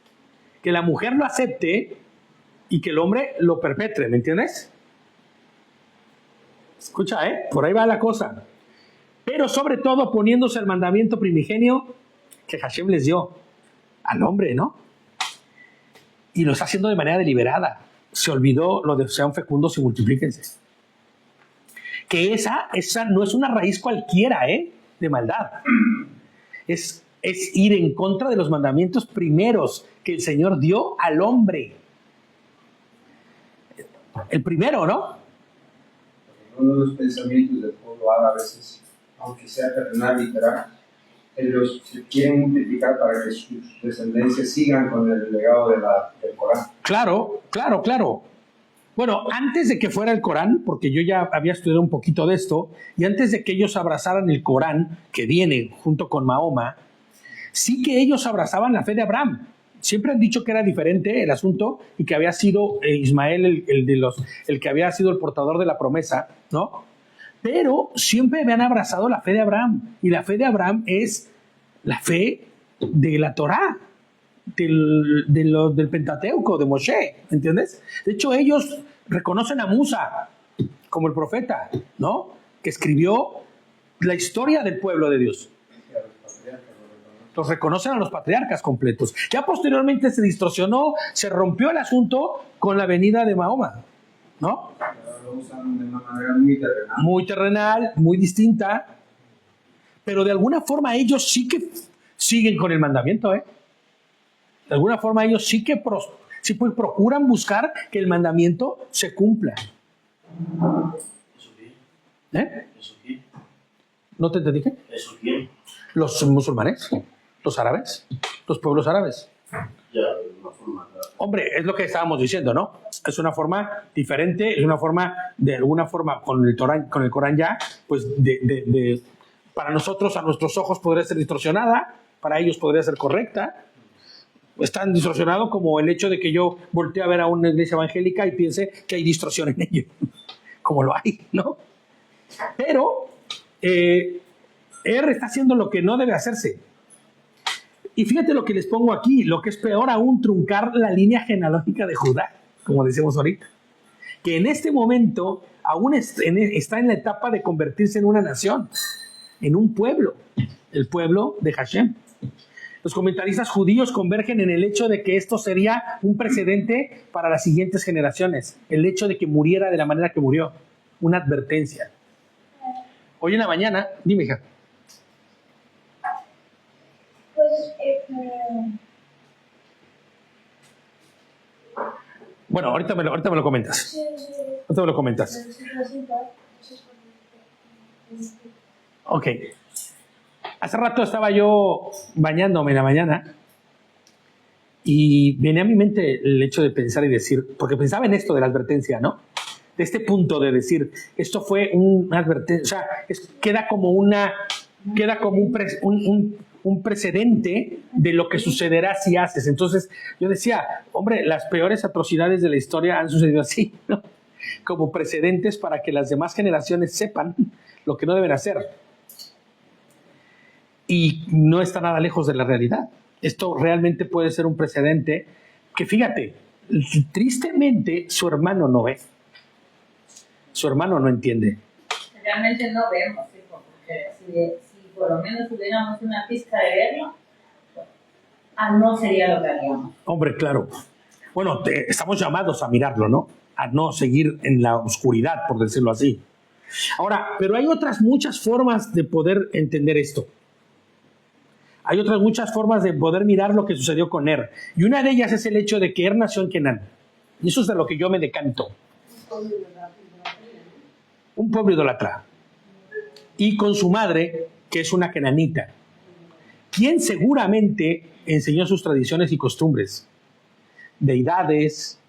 Que la mujer lo acepte y que el hombre lo perpetre, ¿me entiendes? Escucha, ¿eh? Por ahí va la cosa. Pero sobre todo poniéndose el mandamiento primigenio que Hashem les dio al hombre, ¿no? Y lo está haciendo de manera deliberada. Se olvidó lo de sean fecundos y multiplíquense. Que esa no es una raíz cualquiera, de maldad. Es ir en contra de los mandamientos primeros que el Señor dio al hombre. El primero, ¿no? Uno de los pensamientos del pueblo a veces, aunque sea terrenal y literal, ellos se quieren multiplicar para que sus descendencias sigan con el legado del Corán. Claro. Bueno, antes de que fuera el Corán, porque yo ya había estudiado un poquito de esto, y antes de que ellos abrazaran el Corán, que viene junto con Mahoma, sí que ellos abrazaban la fe de Abraham. Siempre han dicho que era diferente el asunto y que había sido Ismael el que había sido el portador de la promesa, ¿no? Pero siempre habían abrazado la fe de Abraham. Y la fe de Abraham es la fe de la Torá, del Pentateuco, de Moshe, ¿entiendes? De hecho, ellos reconocen a Musa como el profeta, ¿no? Que escribió la historia del pueblo de Dios. Los reconocen a los patriarcas completos. Ya posteriormente se distorsionó, se rompió el asunto con la venida de Mahoma, ¿no? Lo usan de una manera muy terrenal. Muy terrenal, muy distinta, pero de alguna forma ellos sí que siguen con el mandamiento, ¿eh? De alguna forma ellos sí que procuran buscar que el mandamiento se cumpla. ¿Eh? ¿No te entendí? ¿Eso quién? Los musulmanes, los árabes, los pueblos árabes. Ya, de una forma. Hombre, es lo que estábamos diciendo, ¿no? Es una forma diferente, es una forma, de alguna forma, con el Corán ya, pues para nosotros, a nuestros ojos, podría ser distorsionada, para ellos podría ser correcta. Es tan distorsionado como el hecho de que yo voltee a ver a una iglesia evangélica y piense que hay distorsión en ello, como lo hay, ¿no? Pero está haciendo lo que no debe hacerse. Y fíjate lo que les pongo aquí, lo que es peor aún, truncar la línea genealógica de Judá, como decimos ahorita, que en este momento aún está en la etapa de convertirse en una nación, en un pueblo, el pueblo de Hashem. Los comentaristas judíos convergen en el hecho de que esto sería un precedente para las siguientes generaciones, el hecho de que muriera de la manera que murió, una advertencia. Hoy en la mañana, dime, hija. Bueno, ahorita me lo comentas. Ahorita me lo comentas. Ok. Hace rato estaba yo bañándome en la mañana y venía a mi mente el hecho de pensar y decir, porque pensaba en esto de la advertencia, ¿no? De este punto de decir, esto fue una advertencia, o sea, queda como un precedente de lo que sucederá si haces. Entonces yo decía, hombre, las peores atrocidades de la historia han sucedido así, ¿no? Como precedentes para que las demás generaciones sepan lo que no deben hacer. Y no está nada lejos de la realidad. Esto realmente puede ser un precedente que, fíjate, tristemente su hermano no ve. Su hermano no entiende. Realmente no vemos, ¿sí? Porque si por lo menos tuviéramos una pizca de verlo, no sería lo que haríamos. Hombre, claro. Bueno, estamos llamados a mirarlo, ¿no? A no seguir en la oscuridad, por decirlo así. Ahora, pero hay otras muchas formas de poder entender esto. Hay otras muchas formas de poder mirar lo que sucedió con Er. Y una de ellas es el hecho de que Er nació en Canaán. Y eso es de lo que yo me decanto. Un pueblo idólatra. Y con su madre, que es una cananita, quien seguramente enseñó sus tradiciones y costumbres, deidades,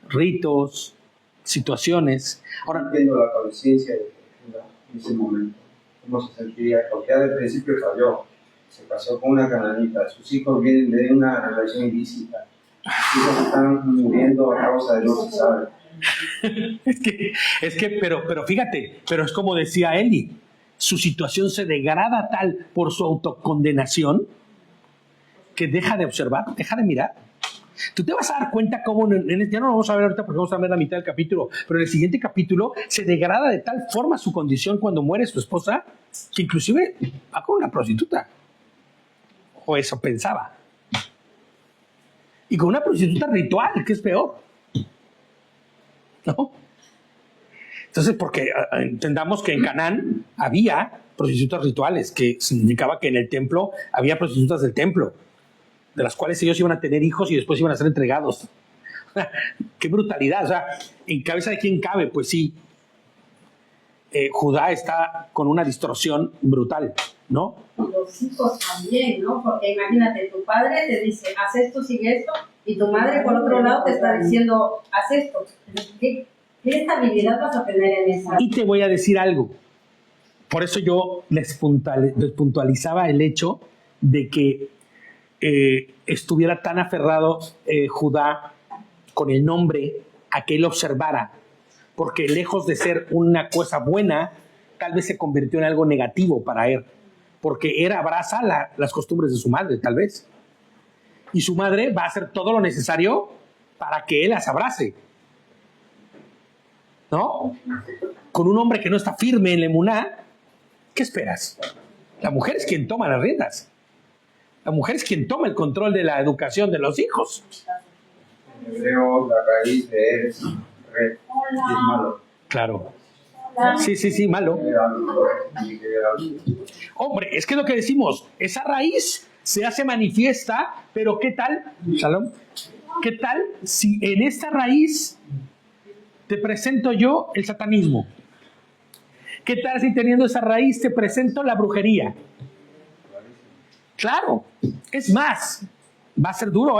ritos, situaciones. Ahora entiendo la conciencia de Judá en ese momento. ¿Cómo se sentiría? Porque ya al principio falló. Se casó con una cananita. Sus hijos vienen de una relación ilícita. Sus hijos están muriendo a causa de no se sabe. Pero fíjate, pero es como decía Eli, su situación se degrada tal por su autocondenación que deja de observar, deja de mirar. Tú te vas a dar cuenta cómo, ya no lo vamos a ver ahorita porque vamos a ver la mitad del capítulo, pero en el siguiente capítulo se degrada de tal forma su condición cuando muere su esposa, que inclusive va con una prostituta. O eso pensaba. Y con una prostituta ritual, que es peor. ¿No? Entonces, porque entendamos que en Canaán había prostitutas rituales, que significaba que en el templo había prostitutas del templo, de las cuales ellos iban a tener hijos y después iban a ser entregados. ¡Qué brutalidad! O sea, ¿en cabeza de quién cabe? Pues sí. Judá está con una distorsión brutal, ¿no? Los hijos también, ¿no? Porque imagínate, tu padre te dice, haz esto, sigue esto, y tu madre por otro lado te está diciendo, haz esto. ¿Qué estabilidad vas a tener en esa? Y te voy a decir algo. Por eso yo les puntualizaba el hecho de que estuviera tan aferrado Judá con el nombre a que él observara, porque lejos de ser una cosa buena, tal vez se convirtió en algo negativo para él, porque él abraza las costumbres de su madre, tal vez, y su madre va a hacer todo lo necesario para que él las abrace, ¿no? Con un hombre que no está firme en la emuná, ¿qué esperas? La mujer es quien toma las riendas. La mujer es quien toma el control de la educación de los hijos. En hebreo, la raíz de él es re, es malo. Claro. Sí, malo. Hombre, es que lo que decimos, esa raíz se hace manifiesta, pero ¿qué tal, Shalom? ¿Qué tal si en esta raíz te presento yo el satanismo? ¿Qué tal si teniendo esa raíz te presento la brujería? Claro, es más, va a ser duro,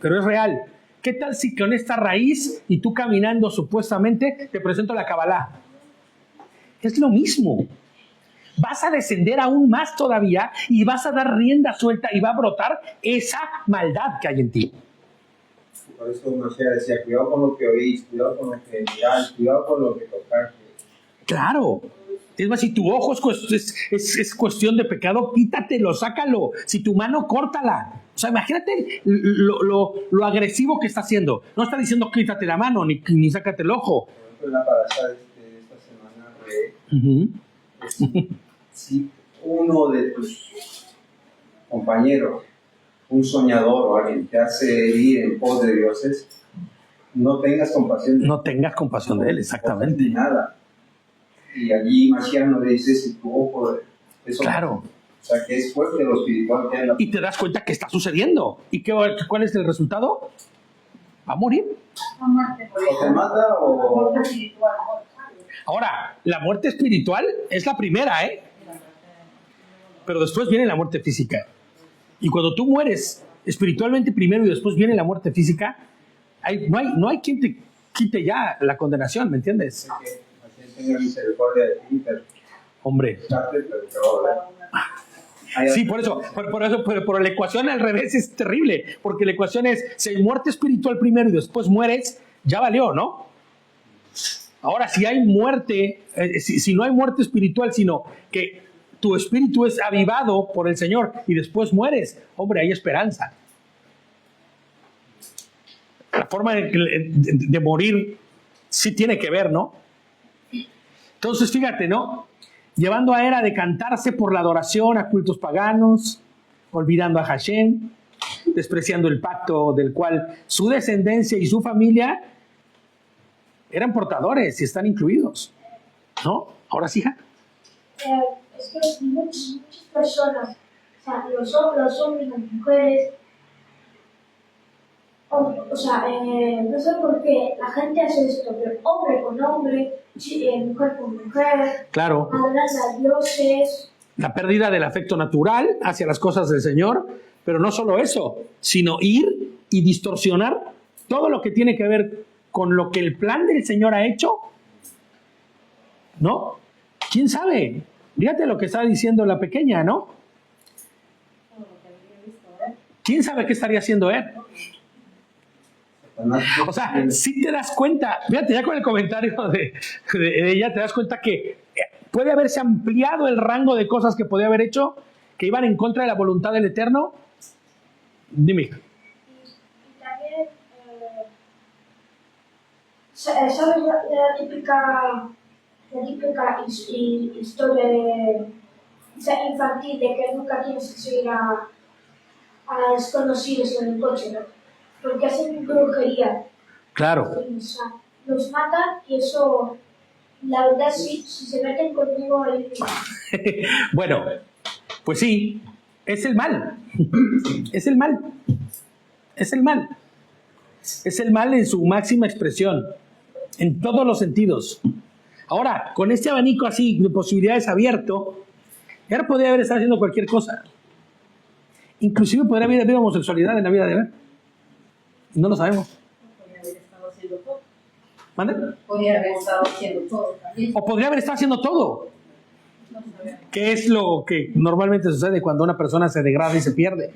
pero es real. ¿Qué tal si con esta raíz y tú caminando supuestamente te presento la Kabbalah? Es lo mismo. Vas a descender aún más todavía y vas a dar rienda suelta y va a brotar esa maldad que hay en ti. Por eso Mashiach decía, cuidado con lo que oís, cuidado con lo que miráis, cuidado con lo que tocáis. Claro. Es más, si tu ojo es cuestión de pecado, quítatelo, sácalo. Si tu mano, córtala. O sea, imagínate lo agresivo que está haciendo. No está diciendo quítate la mano, ni sácate el ojo. Por ejemplo, en la parasha de esta semana, si uno de tus compañeros, un soñador o alguien te hace ir en pos de dioses, no tengas compasión. No tengas compasión de él, exactamente. Ni nada. Y allí Mashiach nos dice, si tu ojo... Eso, claro. O sea, que es fuerte lo espiritual que hay en la... Y te das cuenta que está sucediendo. ¿Y cuál es el resultado? Va a morir. O te mata o... Ahora, la muerte espiritual es la primera, pero después viene la muerte física. Y cuando tú mueres espiritualmente primero y después viene la muerte física, no hay quien te quite ya la condenación, ¿me entiendes? Tenga misericordia de ti, pero... Hombre. Sí, por eso, por la ecuación al revés es terrible, porque la ecuación es, si hay muerte espiritual primero y después mueres, ya valió, ¿no? Ahora, si hay muerte, si no hay muerte espiritual, sino que tu espíritu es avivado por el Señor y después mueres, hombre, hay esperanza. La forma de morir sí tiene que ver, ¿no? Entonces, fíjate, ¿no? Llevando a Era a decantarse por la adoración a cultos paganos, olvidando a Hashem, despreciando el pacto del cual su descendencia y su familia eran portadores y están incluidos, ¿no? Ahora sí, hija. Es que muchas personas, o sea, los hombres, las mujeres, no sé por qué la gente hace esto, pero hombre con hombre, mujer con mujer, claro, adorando a dioses. La pérdida del afecto natural hacia las cosas del Señor, pero no solo eso, sino ir y distorsionar todo lo que tiene que ver con lo que el plan del Señor ha hecho, ¿no? ¿Quién sabe? Fíjate lo que está diciendo la pequeña, ¿no? ¿Quién sabe qué estaría haciendo él? O sea, si te das cuenta, fíjate, ya con el comentario de ella, te das cuenta que puede haberse ampliado el rango de cosas que podía haber hecho que iban en contra de la voluntad del Eterno. Dime. Y también, ¿sabes la típica historia de infantil de que nunca tienes que seguir a desconocidos en el coche, ¿no? Porque hacen brujería. Claro. O sea, los matan y eso, la verdad, si se meten conmigo... Bueno, pues sí, es el mal. Es el mal. Es el mal. Es el mal en su máxima expresión, en todos los sentidos. Ahora, con este abanico así de posibilidades abierto, ahora podría haber estado haciendo cualquier cosa. Inclusive podría haber habido homosexualidad en la vida de él. No lo sabemos. Podría haber estado haciendo todo. ¿Mande? Podría haber estado haciendo todo también. O podría haber estado haciendo todo. ¿Qué es lo que normalmente sucede cuando una persona se degrada y se pierde?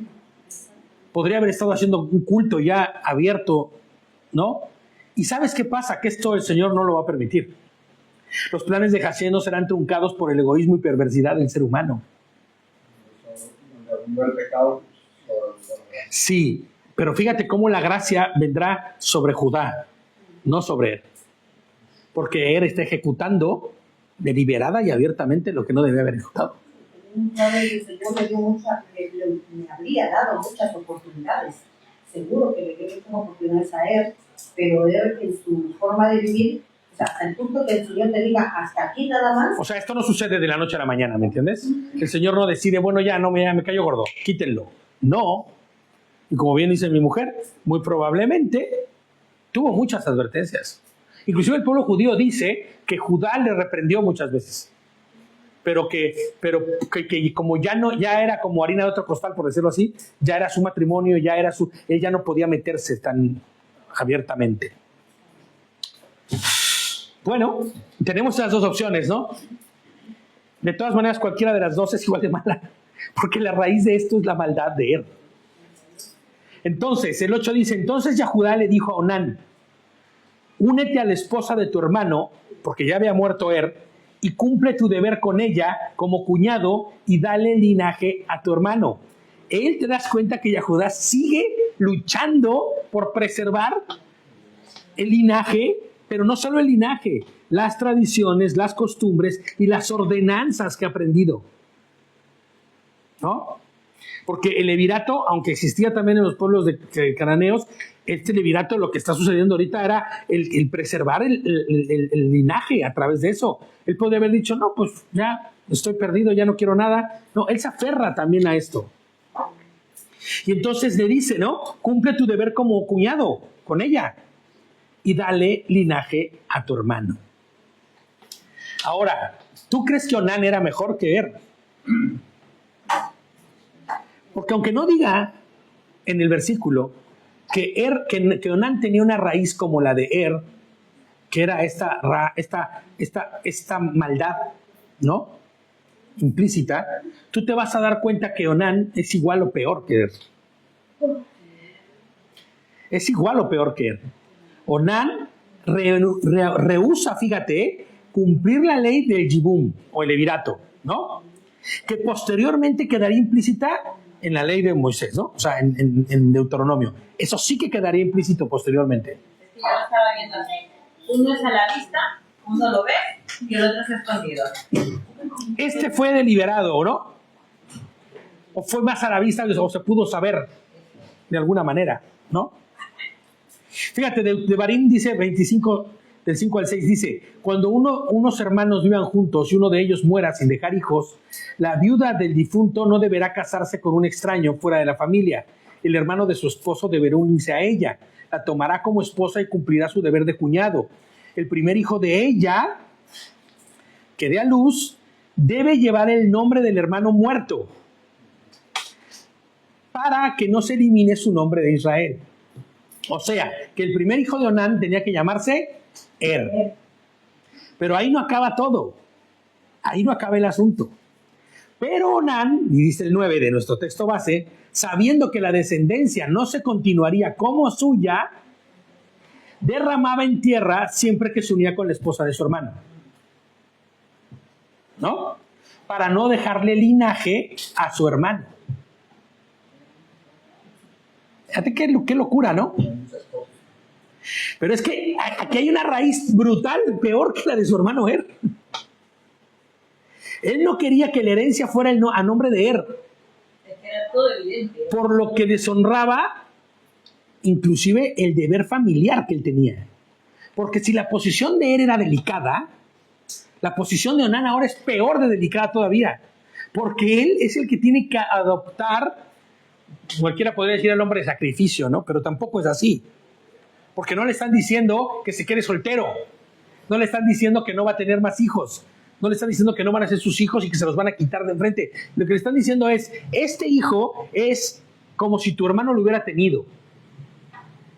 Podría haber estado haciendo un culto ya abierto, ¿no? ¿Y sabes qué pasa? Que esto el Señor no lo va a permitir. Los planes de Hashem no serán truncados por el egoísmo y perversidad del ser humano. Sí, pero fíjate cómo la gracia vendrá sobre Judá, no sobre él. Porque él está ejecutando deliberada y abiertamente lo que no debe haber ejecutado. un padre que el Señor le dio me habría dado muchas oportunidades. Seguro que le dio muchas oportunidades a él, pero él en su forma de vivir, o sea, hasta el punto que el Señor te diga hasta aquí nada más. O sea, esto no sucede de la noche a la mañana, ¿me entiendes? El Señor no decide, bueno, ya no me cayó gordo, quítenlo. No. Y como bien dice mi mujer, muy probablemente tuvo muchas advertencias. Inclusive el pueblo judío dice que Judá le reprendió muchas veces. Pero que como ya era como harina de otro costal, por decirlo así, ya era su matrimonio, él ya no podía meterse tan abiertamente. Bueno, tenemos esas dos opciones, ¿no? De todas maneras, cualquiera de las dos es igual de mala, porque la raíz de esto es la maldad de Er. Entonces, el 8 dice, entonces Judá le dijo a Onán, únete a la esposa de tu hermano, porque ya había muerto Er, y cumple tu deber con ella como cuñado y dale linaje a tu hermano. Él, te das cuenta que Judá sigue luchando por preservar el linaje, pero no solo el linaje, las tradiciones, las costumbres y las ordenanzas que ha aprendido. ¿No? Porque el levirato, aunque existía también en los pueblos de cananeos, este levirato, lo que está sucediendo ahorita era el preservar el linaje a través de eso. Él podría haber dicho, no, pues ya estoy perdido, ya no quiero nada. No, él se aferra también a esto. Y entonces le dice, ¿no? Cumple tu deber como cuñado con ella y dale linaje a tu hermano. Ahora, ¿tú crees que Onán era mejor que Er? Porque aunque no diga en el versículo que Onán tenía una raíz como la de Er, que era esta maldad, ¿no? Implícita, tú te vas a dar cuenta que Onán es igual o peor que Er. Es igual o peor que Er. Onán rehúsa, fíjate, cumplir la ley del Yibum o el levirato, ¿no? Que posteriormente quedaría implícita en la ley de Moisés, ¿no? O sea, en Deuteronomio. Eso sí que quedaría implícito posteriormente. Es que yo lo estaba viendo así. Uno es a la vista, uno lo ve y el otro es escondido. Este fue deliberado, ¿no? O fue más a la vista o se pudo saber de alguna manera, ¿no? Fíjate, de Barín dice 25, del 5 al 6 dice, cuando unos hermanos vivan juntos y uno de ellos muera sin dejar hijos, la viuda del difunto no deberá casarse con un extraño fuera de la familia. El hermano de su esposo deberá unirse a ella. La tomará como esposa y cumplirá su deber de cuñado. El primer hijo de ella, que dé a luz, debe llevar el nombre del hermano muerto para que no se elimine su nombre de Israel. O sea, que el primer hijo de Onán tenía que llamarse Er. Pero ahí no acaba todo. Ahí no acaba el asunto. Pero Onán, y dice el 9 de nuestro texto base, sabiendo que la descendencia no se continuaría como suya, derramaba en tierra siempre que se unía con la esposa de su hermano. ¿No? Para no dejarle linaje a su hermano. Fíjate qué locura, ¿no? Pero es que aquí hay una raíz brutal, peor que la de su hermano Er. Él no quería que la herencia fuera a nombre de Er. Es que era todo evidente. Por lo que deshonraba inclusive el deber familiar que él tenía. Porque si la posición de Er era delicada, la posición de Onán ahora es peor de delicada todavía. Porque él es el que tiene que adoptar, cualquiera podría decir el hombre de sacrificio, ¿no? Pero tampoco es así. Porque no le están diciendo que se quede soltero. No le están diciendo que no va a tener más hijos. No le están diciendo que no van a ser sus hijos y que se los van a quitar de enfrente. Lo que le están diciendo es, este hijo es como si tu hermano lo hubiera tenido.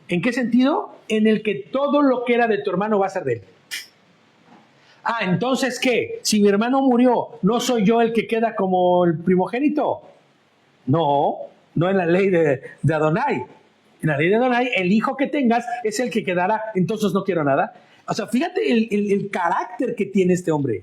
¿En qué sentido? En el que todo lo que era de tu hermano va a ser de él. Ah, entonces, ¿qué? Si mi hermano murió, ¿no soy yo el que queda como el primogénito? No, no en la ley de Adonai. En la ley de Adonai, el hijo que tengas es el que quedará, entonces no quiero nada. O sea, fíjate el carácter que tiene este hombre.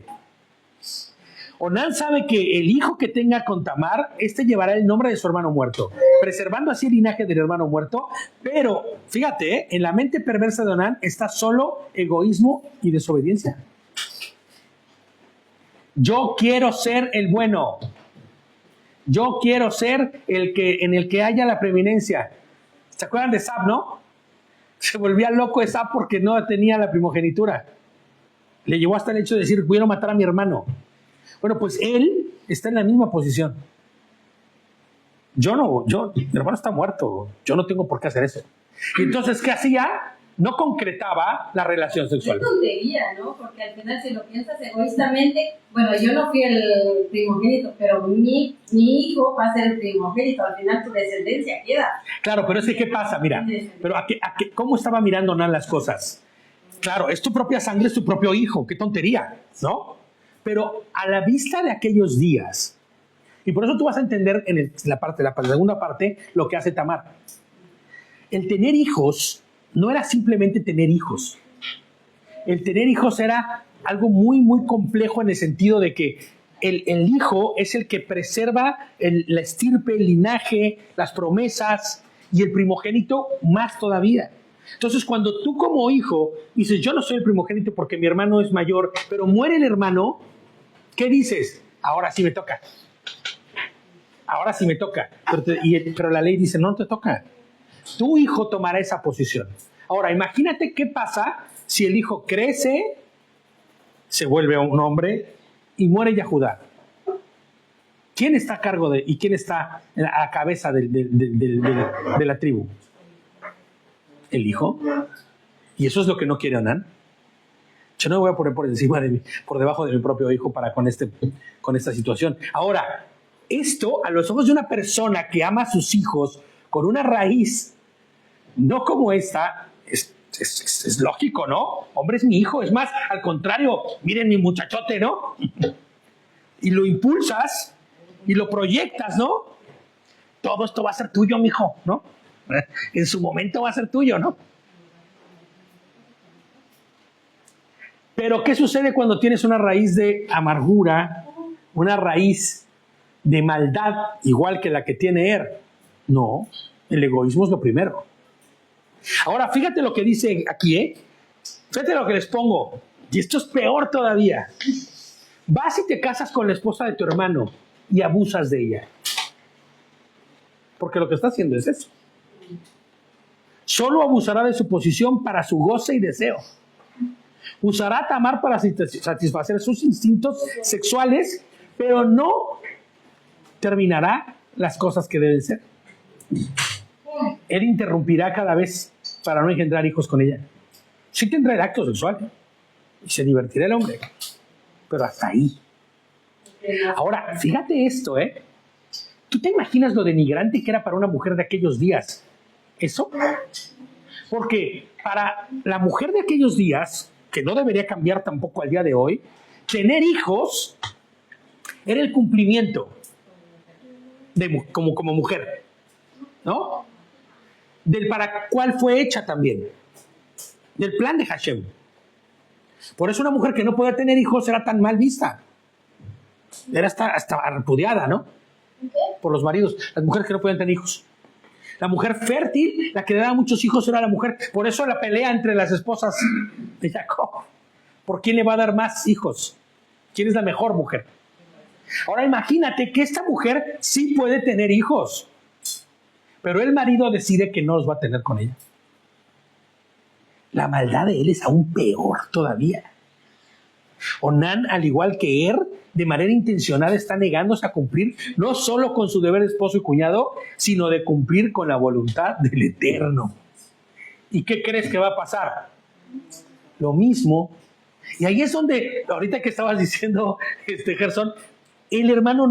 Onán sabe que el hijo que tenga con Tamar, llevará el nombre de su hermano muerto, preservando así el linaje del hermano muerto, pero fíjate, en la mente perversa de Onán está solo egoísmo y desobediencia. Yo quiero ser el bueno. Yo quiero ser en el que haya la preeminencia. ¿Se acuerdan de Esab, no? Se volvía loco Esab porque no tenía la primogenitura. Le llevó hasta el hecho de decir, quiero matar a mi hermano. Bueno, pues él está en la misma posición. Mi hermano está muerto. Yo no tengo por qué hacer eso. Y entonces, ¿qué hacía? No concretaba la relación sexual. Es tontería, ¿no? Porque al final, si lo piensas egoístamente, bueno, yo no fui el primogénito, pero mi hijo va a ser el primogénito. Al final, tu descendencia queda. Claro, pero es que, ¿qué pasa? Mira, pero ¿cómo estaba mirando Nan las cosas? Claro, es tu propia sangre, es tu propio hijo. Qué tontería, ¿no? Pero a la vista de aquellos días, y por eso tú vas a entender en la segunda parte lo que hace Tamar. El tener hijos no era simplemente tener hijos. El tener hijos era algo muy, muy complejo en el sentido de que el hijo es el que preserva la estirpe, el linaje, las promesas, y el primogénito más todavía. Entonces, cuando tú como hijo dices, yo no soy el primogénito porque mi hermano es mayor, pero muere el hermano, ¿qué dices? Ahora sí me toca. Ahora sí me toca. Pero la ley dice, no te toca. Tu hijo tomará esa posición. Ahora, imagínate qué pasa si el hijo crece, se vuelve un hombre y muere Yahudá. ¿Quién está a cargo y quién está a la cabeza de la tribu? El hijo. Y eso es lo que no quiere Onán. Yo no me voy a poner por debajo de mi propio hijo con esta situación. Ahora, esto a los ojos de una persona que ama a sus hijos con una raíz no como esta, es lógico, ¿no? Hombre, es mi hijo. Es más, al contrario, miren mi muchachote, ¿no? Y lo impulsas y lo proyectas, ¿no? Todo esto va a ser tuyo, mijo, ¿no? En su momento va a ser tuyo, ¿no? Pero ¿qué sucede cuando tienes una raíz de amargura, una raíz de maldad igual que la que tiene No, el egoísmo es lo primero. Ahora, fíjate lo que dice aquí, ¿eh? Fíjate lo que les pongo. Y esto es peor todavía. Vas y te casas con la esposa de tu hermano y abusas de ella. Porque lo que está haciendo es eso. Solo abusará de su posición para su goce y deseo. Usará a Tamar para satisfacer sus instintos sexuales, pero no terminará las cosas que deben ser. Él interrumpirá cada vez para no engendrar hijos con ella. Sí tendrá el acto sexual y se divertirá el hombre, pero hasta ahí. Ahora, fíjate esto, ¿eh? ¿Tú te imaginas lo denigrante que era para una mujer de aquellos días? ¿Eso? Porque para la mujer de aquellos días, que no debería cambiar tampoco al día de hoy, tener hijos era el cumplimiento como mujer, ¿no? Del para cuál fue hecha también, del plan de Hashem. Por eso una mujer que no podía tener hijos era tan mal vista. Era hasta repudiada, ¿no? Por los maridos. Las mujeres que no podían tener hijos. La mujer fértil, la que le daba muchos hijos, era la mujer. Por eso la pelea entre las esposas de Jacob. ¿Por quién le va a dar más hijos? ¿Quién es la mejor mujer? Ahora imagínate que esta mujer sí puede tener hijos, pero el marido decide que no los va a tener con ella. La maldad de él es aún peor todavía. Onán, al igual que de manera intencional está negándose a cumplir no solo con su deber de esposo y cuñado, sino de cumplir con la voluntad del Eterno. ¿Y qué crees que va a pasar? Lo mismo. Y ahí es donde, ahorita que estabas diciendo, Gerson, el hermano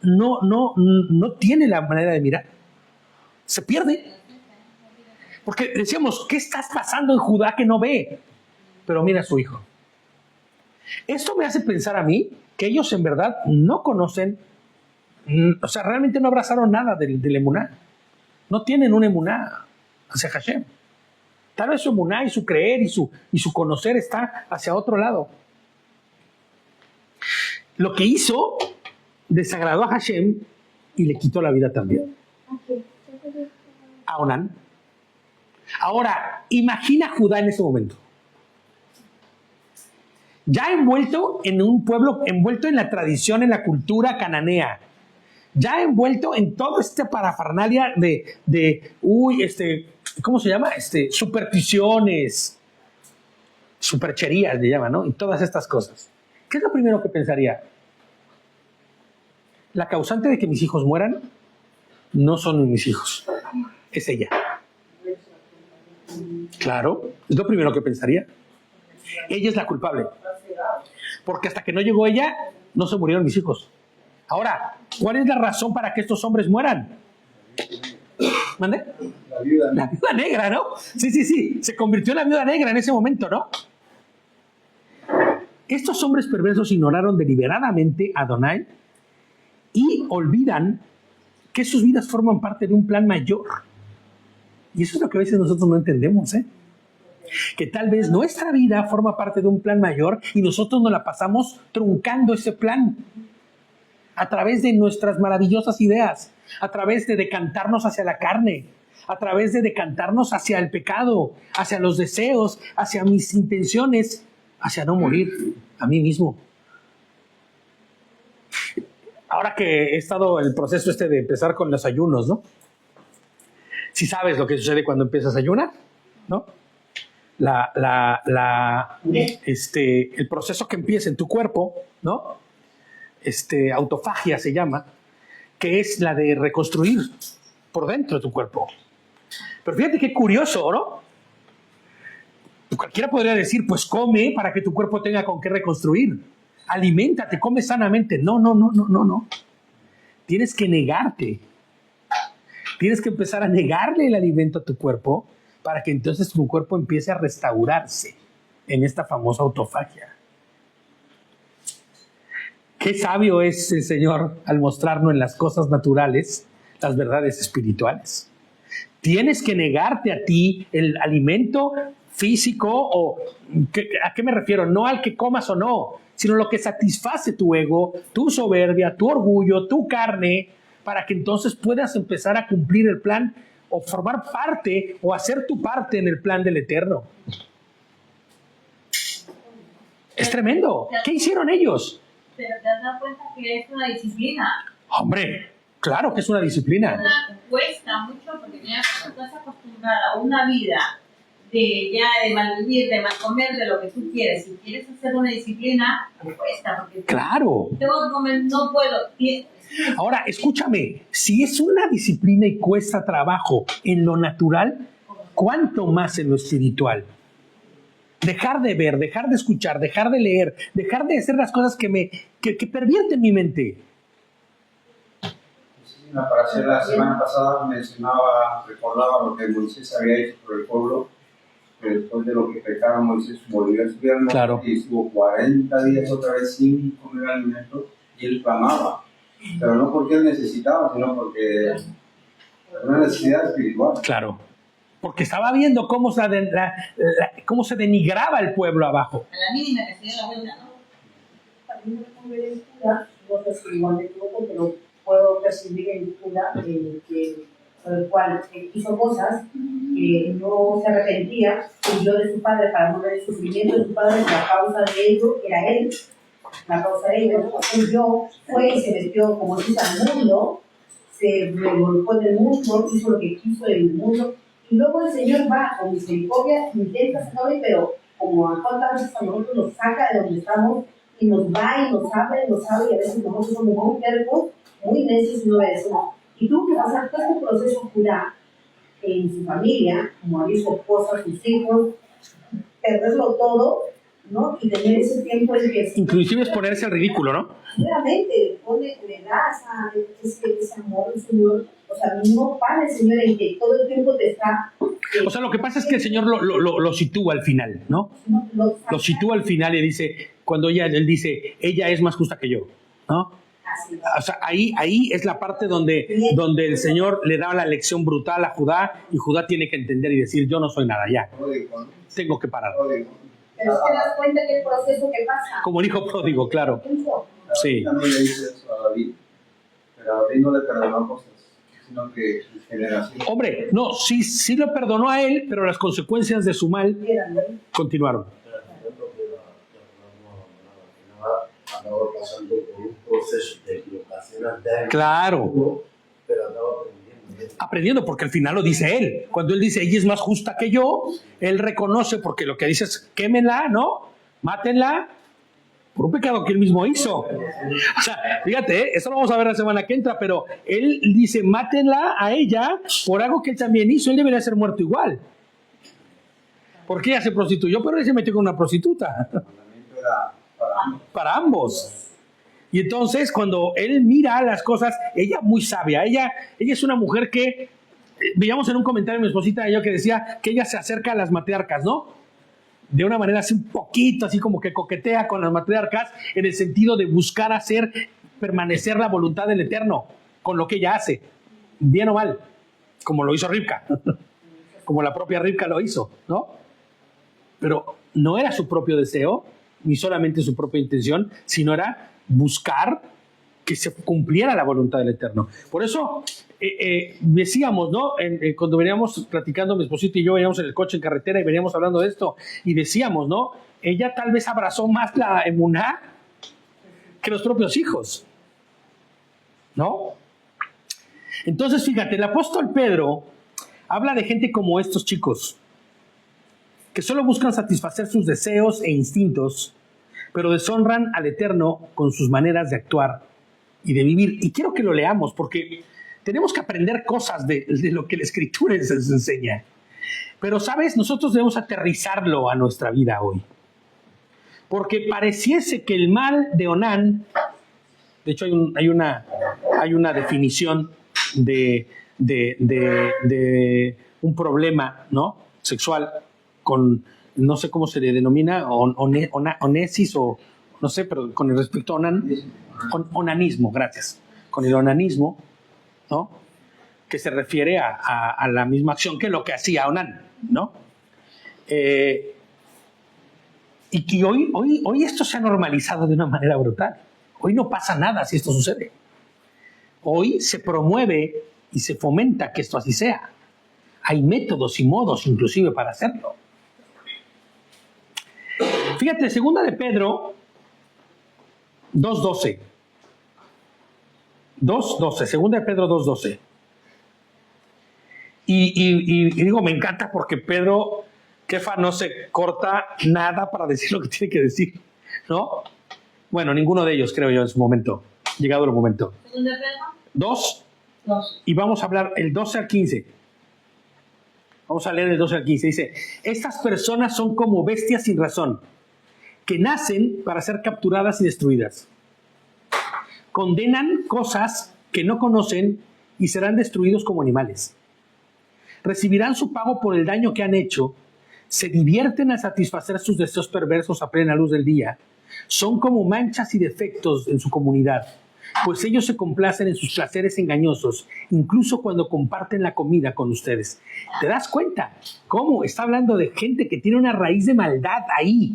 no tiene la manera de mirar. Se pierde. Porque decíamos, ¿qué está pasando en Judá que no ve? Pero mira a su hijo. Esto me hace pensar a mí que ellos en verdad no conocen, o sea, realmente no abrazaron nada del emuná. No tienen un emuná hacia Hashem. Tal vez su emuná y su creer y su conocer está hacia otro lado. Lo que hizo desagradó a Hashem y le quitó la vida también. A Onán. Ahora, imagina a Judá en ese momento. Ya envuelto en un pueblo, envuelto en la tradición, en la cultura cananea, ya envuelto en toda esta parafernalia ¿cómo se llama? Supersticiones, supercherías le llaman, ¿no? Y todas estas cosas. ¿Qué es lo primero que pensaría? La causante de que mis hijos mueran no son mis hijos, es ella. Claro, es lo primero que pensaría. Ella es la culpable. Porque hasta que no llegó ella, no se murieron mis hijos. Ahora, ¿cuál es la razón para que estos hombres mueran? ¿Mande? La viuda. La viuda negra, ¿no? Sí. Se convirtió en la viuda negra en ese momento, ¿no? Estos hombres perversos ignoraron deliberadamente a Adonai y olvidan que sus vidas forman parte de un plan mayor. Y eso es lo que a veces nosotros no entendemos, ¿eh? Que tal vez nuestra vida forma parte de un plan mayor y nosotros nos la pasamos truncando ese plan a través de nuestras maravillosas ideas, a través de decantarnos hacia la carne, a través de decantarnos hacia el pecado, hacia los deseos, hacia mis intenciones, hacia no morir a mí mismo. Ahora que he estado en el proceso de empezar con los ayunos, ¿no? Si sabes lo que sucede cuando empiezas a ayunar, ¿no? El proceso que empieza en tu cuerpo, ¿no? Autofagia se llama, que es la de reconstruir por dentro de tu cuerpo. Pero fíjate qué curioso, ¿no? Cualquiera podría decir, pues come para que tu cuerpo tenga con qué reconstruir. Aliméntate, come sanamente. No. Tienes que negarte. Tienes que empezar a negarle el alimento a tu cuerpo para que entonces tu cuerpo empiece a restaurarse en esta famosa autofagia. Qué sabio es el Señor al mostrarnos en las cosas naturales las verdades espirituales. Tienes que negarte a ti el alimento físico, ¿a qué me refiero? No al que comas o no, sino lo que satisface tu ego, tu soberbia, tu orgullo, tu carne, para que entonces puedas empezar a cumplir el plan o formar parte o hacer tu parte en el plan del Eterno. Es tremendo. ¿Qué hicieron ellos? Pero te has dado cuenta que es una disciplina. Hombre, claro que es una disciplina. Cuesta mucho porque ya estás acostumbrada a una vida de malvivir, de mal comer, de lo que tú quieres. Si quieres hacer una disciplina, te cuesta. Porque claro. Tengo que comer, no puedo. Ahora, escúchame, si es una disciplina y cuesta trabajo en lo natural, ¿cuánto más en lo espiritual? Dejar de ver, dejar de escuchar, dejar de leer, dejar de hacer las cosas que pervierten mi mente. Para hacer la semana pasada recordaba lo que Moisés había hecho por el pueblo, que después de lo que pecaron Moisés volvió a subirlo, claro. Y estuvo 40 días otra vez sin comer alimentos y él clamaba, pero no porque él necesitaba, sino porque era una necesidad espiritual. Claro. Porque estaba viendo cómo se denigraba el pueblo abajo. A la mínima que se dio la vuelta, ¿no? También me pongo en cura, no sé si igual de todo, pero puedo percibir en cura el cual hizo cosas que no se arrepentía, huyó de su padre para no ver el sufrimiento de su padre, la causa de ello era él, la causa de ello, huyó, fue y se metió como si al mundo, se revolcó en el mundo, hizo lo que quiso en el mundo. Y luego el Señor va con misericordia, intenta sacarlo, pero como a cuántas veces a nosotros nos saca de donde estamos y nos va y nos habla y nos habla, y a veces nosotros somos muy tercos, muy necios y no obedecemos. Y tuvo que pasar todo este proceso cura en su familia, como había su esposa, sus hijos, perderlo todo, ¿no? Y tener ese tiempo en que... Inclusive es ponerse al ridículo, ¿no? Realmente, le da ese amor al Señor. O sea, no para el Señor en que todo el tiempo te está... o sea, lo que pasa es que el Señor lo sitúa al final, ¿no? Lo sitúa al final y dice, cuando él dice, ella es más justa que yo, ¿no? O sea, ahí es la parte donde el Señor le da la lección brutal a Judá y Judá tiene que entender y decir, yo no soy nada, ya, tengo que parar. Pero te das cuenta que el proceso que pasa... Como el hijo pródigo, claro. Sí. También le dice eso a David, pero a David no le perdonó cosas, sino que sus generaciones... Hombre, no, sí lo perdonó a él, pero las consecuencias de su mal continuaron. Andaba pasando por un proceso de equivocación Claro. Pero andaba aprendiendo. Aprendiendo, porque al final lo dice él. Cuando él dice, ella es más justa que yo, él reconoce, porque lo que dice es, quémenla, ¿no? Mátenla, por un pecado que él mismo hizo. O sea, fíjate, eso lo vamos a ver la semana que entra, pero él dice, mátenla a ella por algo que él también hizo. Él debería ser muerto igual. Porque ella se prostituyó, pero él se metió con una prostituta. Para ambos. Y entonces, cuando él mira las cosas, ella muy sabia, ella es una mujer que, veíamos en un comentario de mi esposita, yo que decía que ella se acerca a las matriarcas, ¿no? De una manera así un poquito, así como que coquetea con las matriarcas, en el sentido de buscar hacer permanecer la voluntad del Eterno, con lo que ella hace, bien o mal, como lo hizo Rivka, como la propia Rivka lo hizo, ¿no? Pero no era su propio deseo, ni solamente su propia intención, sino era buscar que se cumpliera la voluntad del Eterno. Por eso decíamos, ¿no? Cuando veníamos platicando, mi esposito y yo veníamos en el coche en carretera y veníamos hablando de esto, y decíamos, ¿no? Ella tal vez abrazó más la emuná que los propios hijos, ¿no? Entonces, fíjate, el apóstol Pedro habla de gente como estos chicos, que solo buscan satisfacer sus deseos e instintos, pero deshonran al Eterno con sus maneras de actuar y de vivir. Y quiero que lo leamos, porque tenemos que aprender cosas de lo que la Escritura nos enseña. Pero, ¿sabes? Nosotros debemos aterrizarlo a nuestra vida hoy. Porque pareciese que el mal de Onán, de hecho hay una definición de un problema, ¿no? Sexual con, no sé cómo se le denomina, onesis o no sé, pero con el respecto a onanismo, gracias. Con el onanismo, ¿no? Que se refiere a la misma acción que lo que hacía Onán, ¿no? Y que hoy esto se ha normalizado de una manera brutal. Hoy no pasa nada si esto sucede. Hoy se promueve y se fomenta que esto así sea. Hay métodos y modos inclusive para hacerlo. Fíjate, segunda de Pedro 2:12. 2:12, segunda de Pedro 2:12. Y digo, me encanta porque Pedro, Kefa, no se corta nada para decir lo que tiene que decir, ¿no? Bueno, ninguno de ellos, creo yo, en su momento, llegado el momento. ¿Segunda de Pedro? 2. Y vamos a hablar el 12 al 15. Vamos a leer el 12 al 15. Dice, estas personas son como bestias sin razón, que nacen para ser capturadas y destruidas. Condenan cosas que no conocen y serán destruidos como animales. Recibirán su pago por el daño que han hecho, se divierten al satisfacer sus deseos perversos a plena luz del día, son como manchas y defectos en su comunidad, pues ellos se complacen en sus placeres engañosos, incluso cuando comparten la comida con ustedes. ¿Te das cuenta cómo está hablando de gente que tiene una raíz de maldad ahí,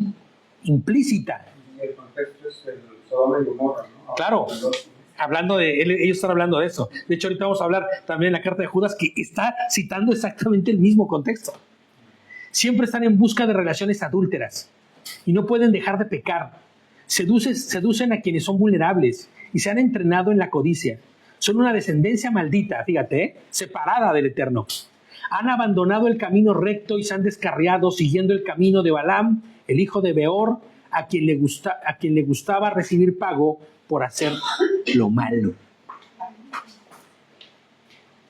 implícita? Y el contexto es el Sodoma y Gomorra, ¿no? Claro, ellos están hablando de eso. De hecho, ahorita vamos a hablar también en la carta de Judas, que está citando exactamente el mismo contexto. Siempre están en busca de relaciones adúlteras y no pueden dejar de pecar. Seducen a quienes son vulnerables y se han entrenado en la codicia. Son una descendencia maldita, fíjate, separada del Eterno. Han abandonado el camino recto y se han descarriado siguiendo el camino de Balaam, el hijo de Beor, a quien le gustaba recibir pago por hacer lo malo.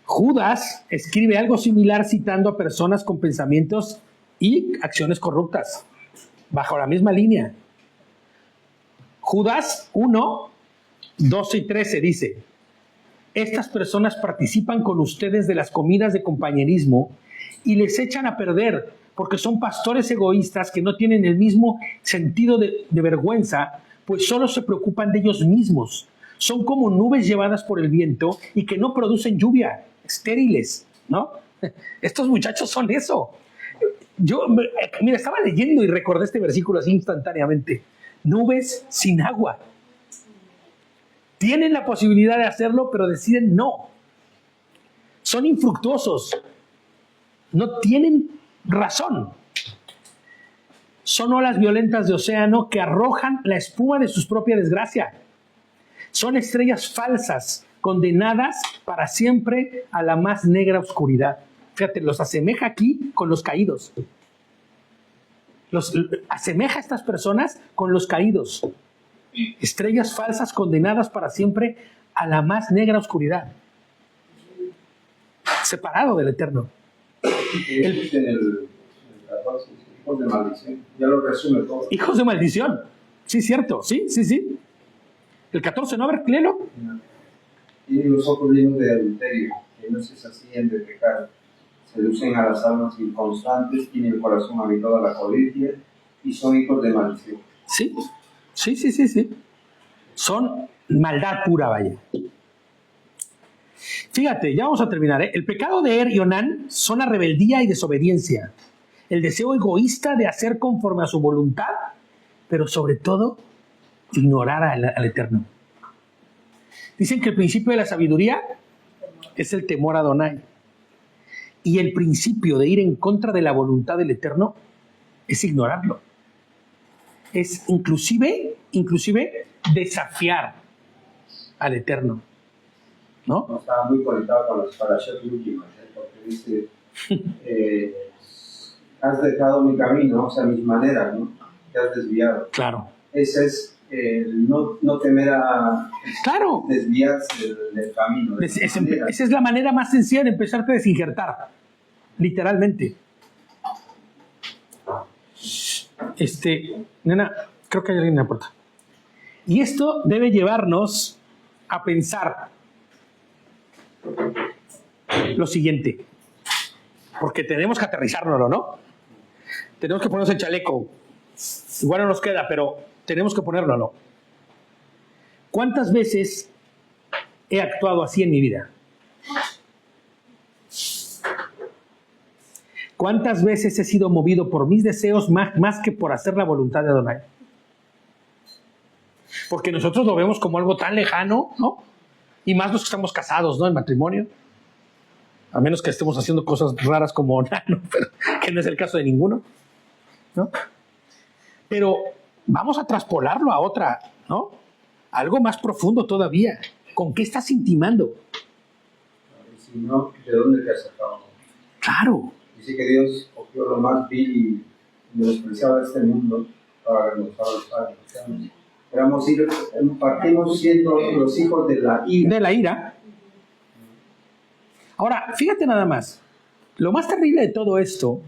Judas escribe algo similar citando a personas con pensamientos y acciones corruptas, bajo la misma línea. Judas 1, 12 y 13 dice, estas personas participan con ustedes de las comidas de compañerismo y les echan a perder porque son pastores egoístas que no tienen el mismo sentido de vergüenza, pues solo se preocupan de ellos mismos. Son como nubes llevadas por el viento y que no producen lluvia, estériles, ¿no? Estos muchachos son eso. Yo, mira, estaba leyendo y recordé este versículo así instantáneamente. Nubes sin agua. Tienen la posibilidad de hacerlo, pero deciden no. Son infructuosos. No tienen razón. Son olas violentas de océano que arrojan la espuma de su propia desgracia. Son estrellas falsas, condenadas para siempre a la más negra oscuridad. Fíjate, los asemeja aquí con los caídos. Asemeja a estas personas con los caídos. Estrellas falsas condenadas para siempre a la más negra oscuridad. Separado del Eterno. En el 14, hijos de maldición. Ya lo resume todo. Hijos de maldición. Sí, cierto. Sí. El 14, ¿no? A ver, léelo. Tienen los ojos llenos de adulterio, que no se sacían de pecar. Seducen a las almas inconstantes, tienen el corazón habituado a la codicia y son hijos de maldición. Sí. Son maldad pura, vaya. Fíjate, ya vamos a terminar. El pecado de y Onán son la rebeldía y desobediencia, el deseo egoísta de hacer conforme a su voluntad, pero sobre todo, ignorar al Eterno. Dicen que el principio de la sabiduría es el temor a Adonai. Y el principio de ir en contra de la voluntad del Eterno es ignorarlo. Es inclusive desafiar al Eterno. ¿No? No estaba muy conectado con las parashot últimas, porque dice, has dejado mi camino, o sea, mis maneras, ¿no? Te has desviado. Claro. Ese es no temer a desviarse del camino. Esa es la manera más sencilla de empezarte a desinjertar, literalmente. Nena, creo que hay alguien en la puerta. Y esto debe llevarnos a pensar lo siguiente, porque tenemos que aterrizárnoslo, ¿no? Tenemos que ponernos el chaleco. Igual no nos queda, pero tenemos que ponérnoslo. ¿Cuántas veces he actuado así en mi vida? ¿Cuántas veces he sido movido por mis deseos más que por hacer la voluntad de Adonai? Porque nosotros lo vemos como algo tan lejano, ¿no? Y más los que estamos casados, ¿no? En matrimonio. A menos que estemos haciendo cosas raras como Onán, pero que no es el caso de ninguno, ¿no? Pero vamos a traspolarlo a otra, ¿no? Algo más profundo todavía. ¿Con qué estás intimando? Si no, ¿de dónde te has sacado? Claro. Dice que Dios cogió lo más vil y menospreciado de este mundo para remozar los padres. Partimos siendo los hijos de la ira. De la ira. Ahora, fíjate nada más. Lo más terrible de todo esto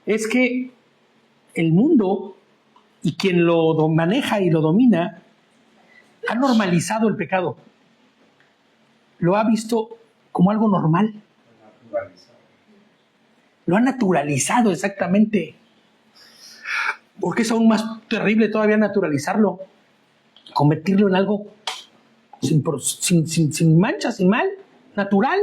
es que el mundo y quien lo maneja y lo domina ha normalizado el pecado. Lo ha visto como algo normal. Lo ha naturalizado, exactamente. Porque es aún más terrible todavía naturalizarlo. Convertirlo en algo sin mancha, sin mal, natural.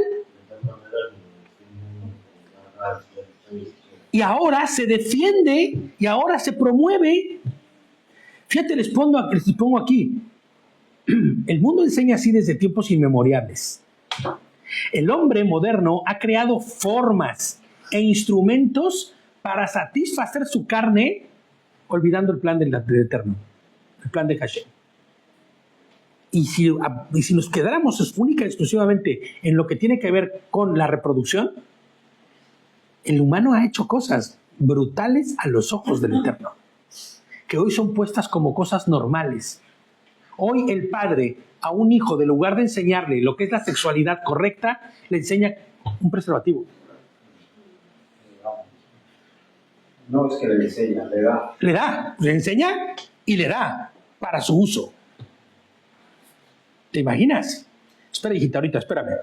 Y ahora se defiende y ahora se promueve. Fíjate, les pongo aquí. El mundo enseña así desde tiempos inmemoriales. El hombre moderno ha creado formas e instrumentos para satisfacer su carne, olvidando el plan del Eterno, el plan de Hashem. Y si nos quedáramos única y exclusivamente en lo que tiene que ver con la reproducción, el humano ha hecho cosas brutales a los ojos del Eterno, que hoy son puestas como cosas normales. Hoy el padre a un hijo, en lugar de enseñarle lo que es la sexualidad correcta, le enseña un preservativo. No es que le enseña, le da. Le enseña y le da para su uso. ¿Te imaginas? Espera, hijita, ahorita, espérame.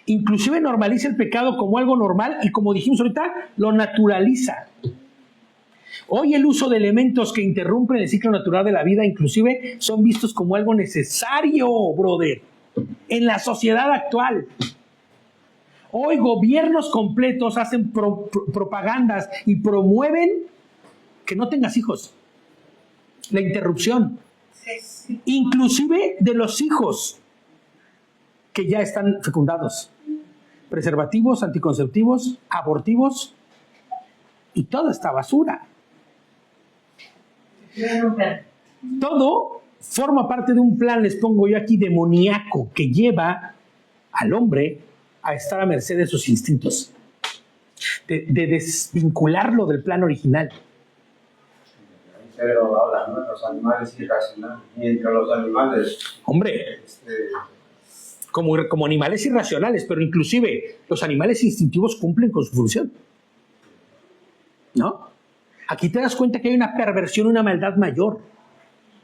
Inclusive normaliza el pecado como algo normal y, como dijimos ahorita, lo naturaliza. Hoy el uso de elementos que interrumpen el ciclo natural de la vida inclusive son vistos como algo necesario, brother, en la sociedad actual. Hoy gobiernos completos hacen propagandas y promueven que no tengas hijos. La interrupción. Inclusive de los hijos que ya están fecundados. Preservativos, anticonceptivos, abortivos y toda esta basura. Todo forma parte de un plan, les pongo yo aquí, demoníaco, que lleva al hombre a estar a merced de sus instintos, de desvincularlo del plan original. Pero hablan, ¿no? Los animales irracionales. Y entre los animales. Hombre, como animales irracionales, pero inclusive los animales instintivos cumplen con su función, ¿no? Aquí te das cuenta que hay una perversión, una maldad mayor,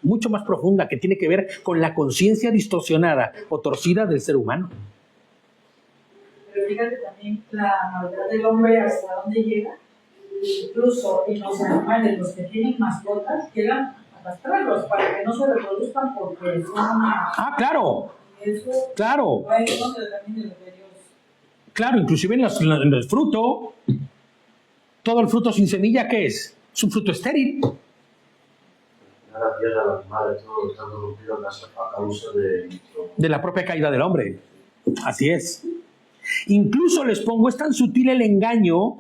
mucho más profunda, que tiene que ver con la conciencia distorsionada o torcida del ser humano. Pero fíjate también la maldad del hombre hasta dónde llega. Incluso en los animales, los que tienen mascotas, llegan a castrarlos para que no se reproduzcan porque son una... Ah, claro. Eso, claro. Va en contra también de lo que Dios... Claro, inclusive en el fruto, todo el fruto sin semilla, ¿qué es? Es un fruto estéril. La tierra, los animales, todo está corrompido a causa de la propia caída del hombre. Así es. Incluso les pongo, es tan sutil el engaño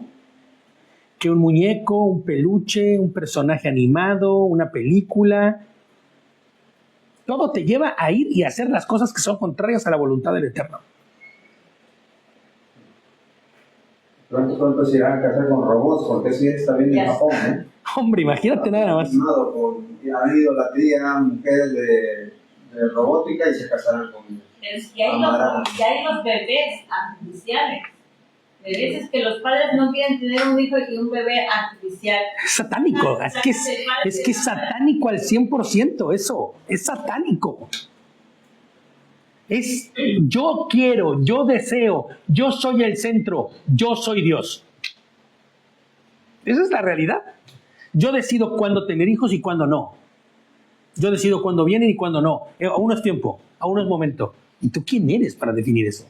que un muñeco, un peluche, un personaje animado, una película, todo te lleva a ir y a hacer las cosas que son contrarias a la voluntad del Eterno. Pronto se irán a casar con robots, porque eso ya está bien en Japón, ¿eh? Hombre, imagínate nada más. Han ido la tía, mujeres de robótica y se casarán con ellos. Y hay los bebés artificiales. Bebés es que los padres no quieren tener un hijo y un bebé artificial. Es satánico, es que es satánico al 100%, eso, es satánico. Es yo quiero, yo deseo, yo soy el centro, yo soy Dios. Esa es la realidad. Yo decido cuándo tener hijos y cuándo no. Yo decido cuándo vienen y cuándo no. Aún es tiempo, aún es momento. ¿Y tú quién eres para definir eso?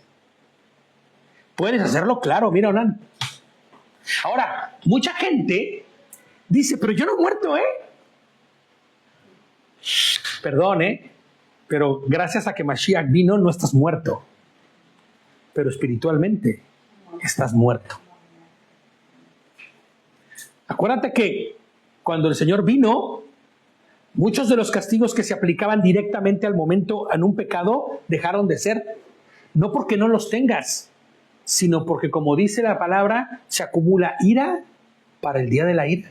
Puedes hacerlo, claro, mira, Onan. Ahora, mucha gente dice, pero yo no he muerto, ¿eh? Perdón, pero gracias a que Mashiach vino, no estás muerto. Pero espiritualmente estás muerto. Acuérdate que cuando el Señor vino, muchos de los castigos que se aplicaban directamente al momento en un pecado dejaron de ser. No porque no los tengas, sino porque, como dice la palabra, se acumula ira para el día de la ira.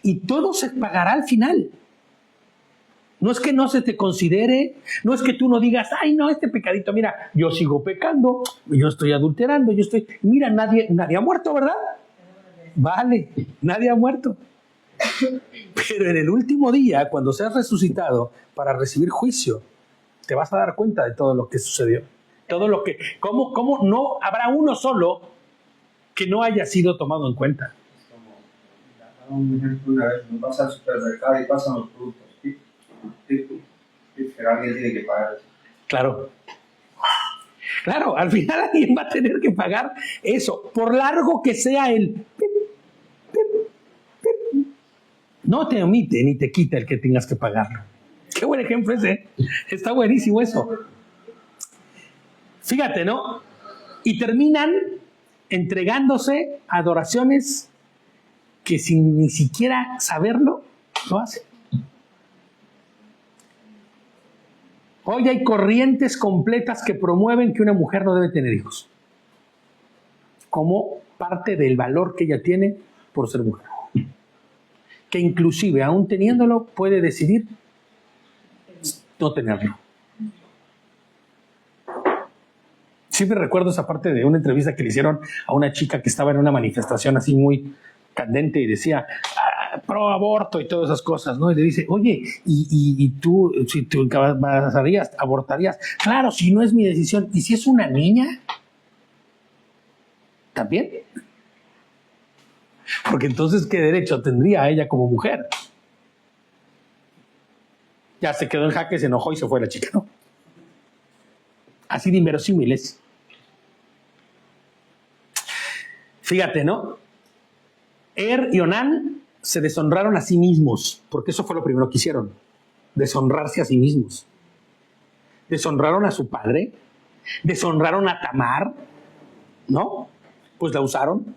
Y todo se pagará al final. No es que no se te considere, no es que tú no digas, ay, no, este pecadito, mira, yo sigo pecando, yo estoy adulterando, mira, nadie ha muerto, ¿verdad? Vale, nadie ha muerto. Pero en el último día, cuando seas resucitado para recibir juicio, te vas a dar cuenta de todo lo que sucedió. Todo lo que, ¿cómo no habrá uno solo que no haya sido tomado en cuenta? Un ejemplo, una vez, vas al supermercado y pasan los productos. Pero alguien tiene que pagar eso. Claro, al final alguien va a tener que pagar eso, por largo que sea el... No te omite ni te quita el que tengas que pagarlo. Qué buen ejemplo ese. Está buenísimo eso. Fíjate, ¿no? Y terminan entregándose a adoraciones que sin ni siquiera saberlo, lo hacen. Hoy hay corrientes completas que promueven que una mujer no debe tener hijos, como parte del valor que ella tiene por ser mujer. Que inclusive, aún teniéndolo, puede decidir no tenerlo. Siempre recuerdo esa parte de una entrevista que le hicieron a una chica que estaba en una manifestación así muy candente y decía pro aborto y todas esas cosas, ¿no? Y le dice, oye, ¿y tú, si tú embarazarías, abortarías? Claro, si no es mi decisión. ¿Y si es una niña? ¿También? Porque entonces, ¿qué derecho tendría ella como mujer? Ya se quedó en jaque, se enojó y se fue la chica, ¿no? Así de inverosímiles. Fíjate, ¿no? Y Onán se deshonraron a sí mismos, porque eso fue lo primero que hicieron, deshonrarse a sí mismos. Deshonraron a su padre, deshonraron a Tamar, ¿no? Pues la usaron,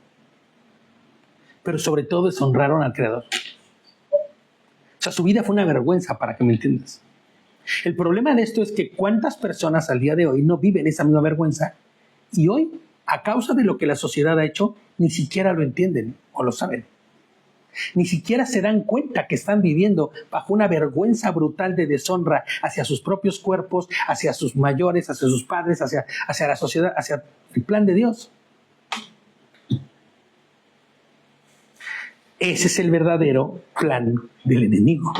pero sobre todo deshonraron al Creador. sea, su vida fue una vergüenza, para que me entiendas. El problema de esto es que cuántas personas al día de hoy no viven esa misma vergüenza y hoy, a causa de lo que la sociedad ha hecho, ni siquiera lo entienden o lo saben. Ni siquiera se dan cuenta que están viviendo bajo una vergüenza brutal de deshonra hacia sus propios cuerpos, hacia sus mayores, hacia sus padres, hacia la sociedad, hacia el plan de Dios. Ese es el verdadero plan del enemigo.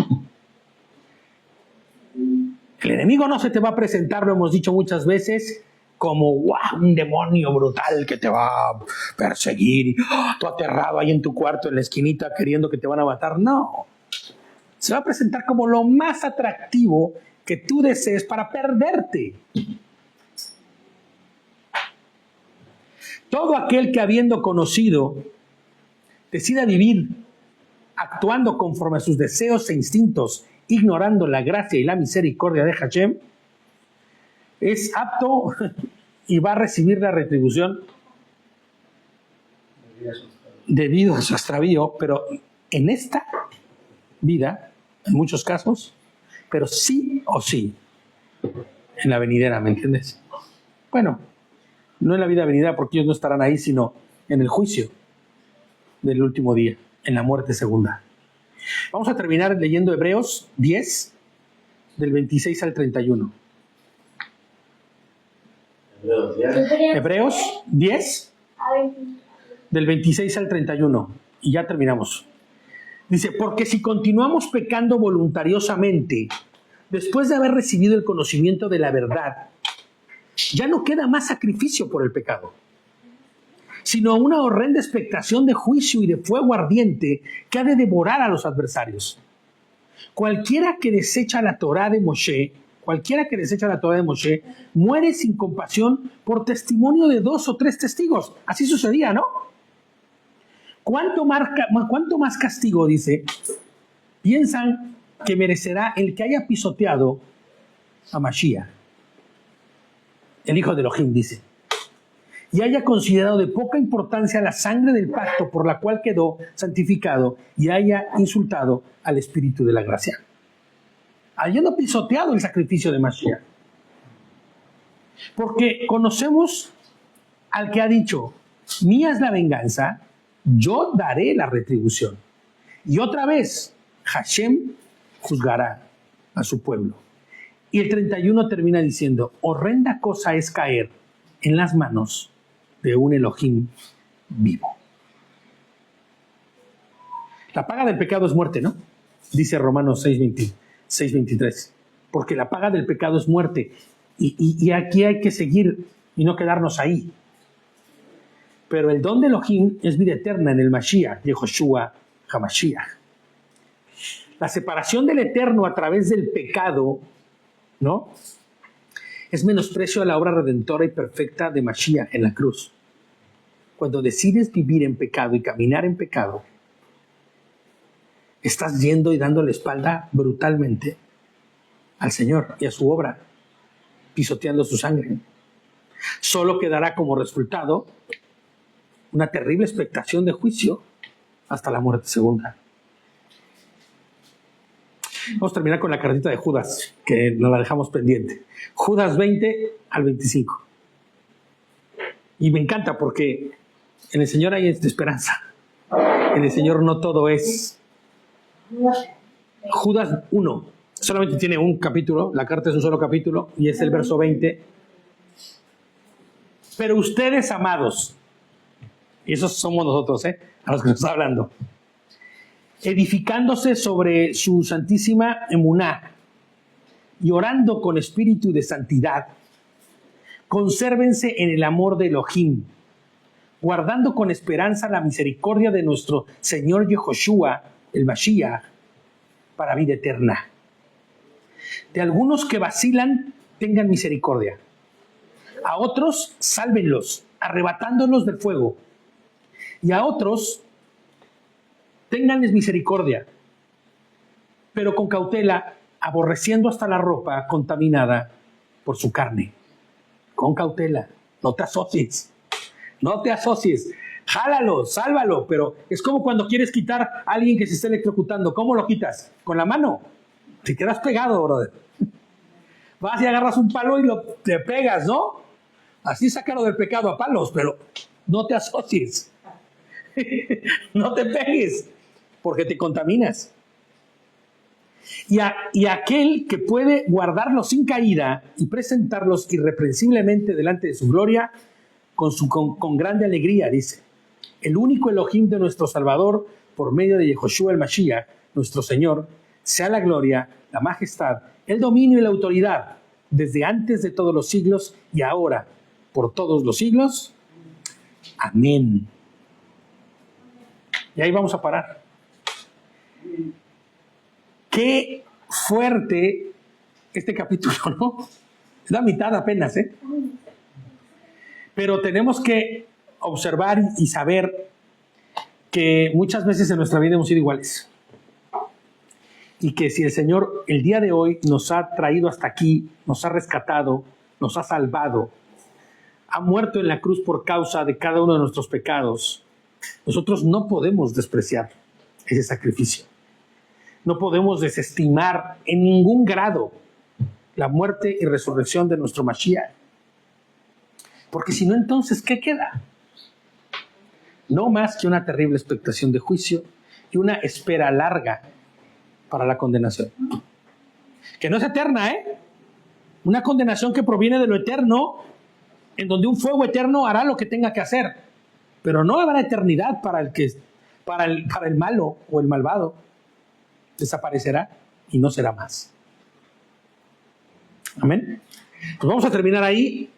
El enemigo no se te va a presentar, lo hemos dicho muchas veces, como ¡wow! Un demonio brutal que te va a perseguir y tú aterrado ahí en tu cuarto, en la esquinita, queriendo que te van a matar. No. Se va a presentar como lo más atractivo que tú desees para perderte. Todo aquel que habiendo conocido decida vivir actuando conforme a sus deseos e instintos, ignorando la gracia y la misericordia de Hashem, es apto y va a recibir la retribución debido a su extravío, pero en esta vida, en muchos casos, pero sí o sí, en la venidera, ¿me entiendes? Bueno, no en la vida venidera porque ellos no estarán ahí, sino en el juicio del último día, en la muerte segunda. Vamos a terminar leyendo Hebreos 10, del 26 al 31. Hebreos 10, del 26 al 31. Y ya terminamos. Dice, porque si continuamos pecando voluntariosamente, después de haber recibido el conocimiento de la verdad, ya no queda más sacrificio por el pecado, sino una horrenda expectación de juicio y de fuego ardiente que ha de devorar a los adversarios. Cualquiera que desecha la Torá de Moshe, muere sin compasión por testimonio de 2 o 3 testigos. Así sucedía, ¿no? ¿Cuánto más castigo, dice, piensan que merecerá el que haya pisoteado a Mashiach, el hijo de Elohim, dice, y haya considerado de poca importancia la sangre del pacto por la cual quedó santificado y haya insultado al Espíritu de la gracia? Habiendo pisoteado el sacrificio de Mashiach. Porque conocemos al que ha dicho, mía es la venganza, yo daré la retribución. Y otra vez, Hashem juzgará a su pueblo. Y el 31 termina diciendo, horrenda cosa es caer en las manos de un Elohim vivo. La paga del pecado es muerte, ¿no? Dice Romanos 6:23. Porque la paga del pecado es muerte. Y aquí hay que seguir y no quedarnos ahí. Pero el don de Elohim es vida eterna en el Mashiach, Yehoshua HaMashiach. La separación del eterno a través del pecado, ¿no?, es menosprecio a la obra redentora y perfecta de Mashiach en la cruz. Cuando decides vivir en pecado y caminar en pecado, estás yendo y dando la espalda brutalmente al Señor y a su obra, pisoteando su sangre. Solo quedará como resultado una terrible expectación de juicio hasta la muerte segunda. Vamos a terminar con la cartita de Judas, que nos la dejamos pendiente. Judas 20 al 25. Y me encanta porque en el Señor hay esperanza. En el Señor no todo es. Judas 1. Solamente tiene un capítulo. La carta es un solo capítulo. Y es el verso 20. Pero ustedes, amados, y esos somos nosotros, a los que nos está hablando, edificándose sobre su santísima emuná y orando con espíritu de santidad, consérvense en el amor de Elohim, guardando con esperanza la misericordia de nuestro Señor Yehoshua, el Mashiach, para vida eterna. De algunos que vacilan, tengan misericordia. A otros, sálvenlos, arrebatándolos del fuego. Y a otros, ténganles misericordia, pero con cautela, aborreciendo hasta la ropa contaminada por su carne. Con cautela, no te asocies. No te asocies. Jálalo, sálvalo, pero es como cuando quieres quitar a alguien que se está electrocutando. ¿Cómo lo quitas? Con la mano. Te quedas pegado, brother. Vas y agarras un palo y te pegas, ¿no? Así sácalo del pecado a palos, pero no te asocies. No te pegues, porque te contaminas. Y aquel que puede guardarlos sin caída y presentarlos irreprensiblemente delante de su gloria con grande alegría, dice. El único Elohim de nuestro Salvador, por medio de Yehoshua el Mashiach, nuestro Señor, sea la gloria, la majestad, el dominio y la autoridad, desde antes de todos los siglos y ahora, por todos los siglos. Amén. Y ahí vamos a parar. Qué fuerte este capítulo, ¿no? Es la mitad apenas, ¿eh? Pero tenemos que observar y saber que muchas veces en nuestra vida hemos sido iguales. Y que si el Señor el día de hoy nos ha traído hasta aquí, nos ha rescatado, nos ha salvado, ha muerto en la cruz por causa de cada uno de nuestros pecados, nosotros no podemos despreciar ese sacrificio. No podemos desestimar en ningún grado la muerte y resurrección de nuestro Mashiach. Porque si no, entonces, ¿qué queda? No más que una terrible expectación de juicio y una espera larga para la condenación. Que no es eterna, ¿eh? Una condenación que proviene de lo eterno, en donde un fuego eterno hará lo que tenga que hacer. Pero no habrá eternidad para el malo o el malvado. Desaparecerá y no será más. Amén. Pues vamos a terminar ahí.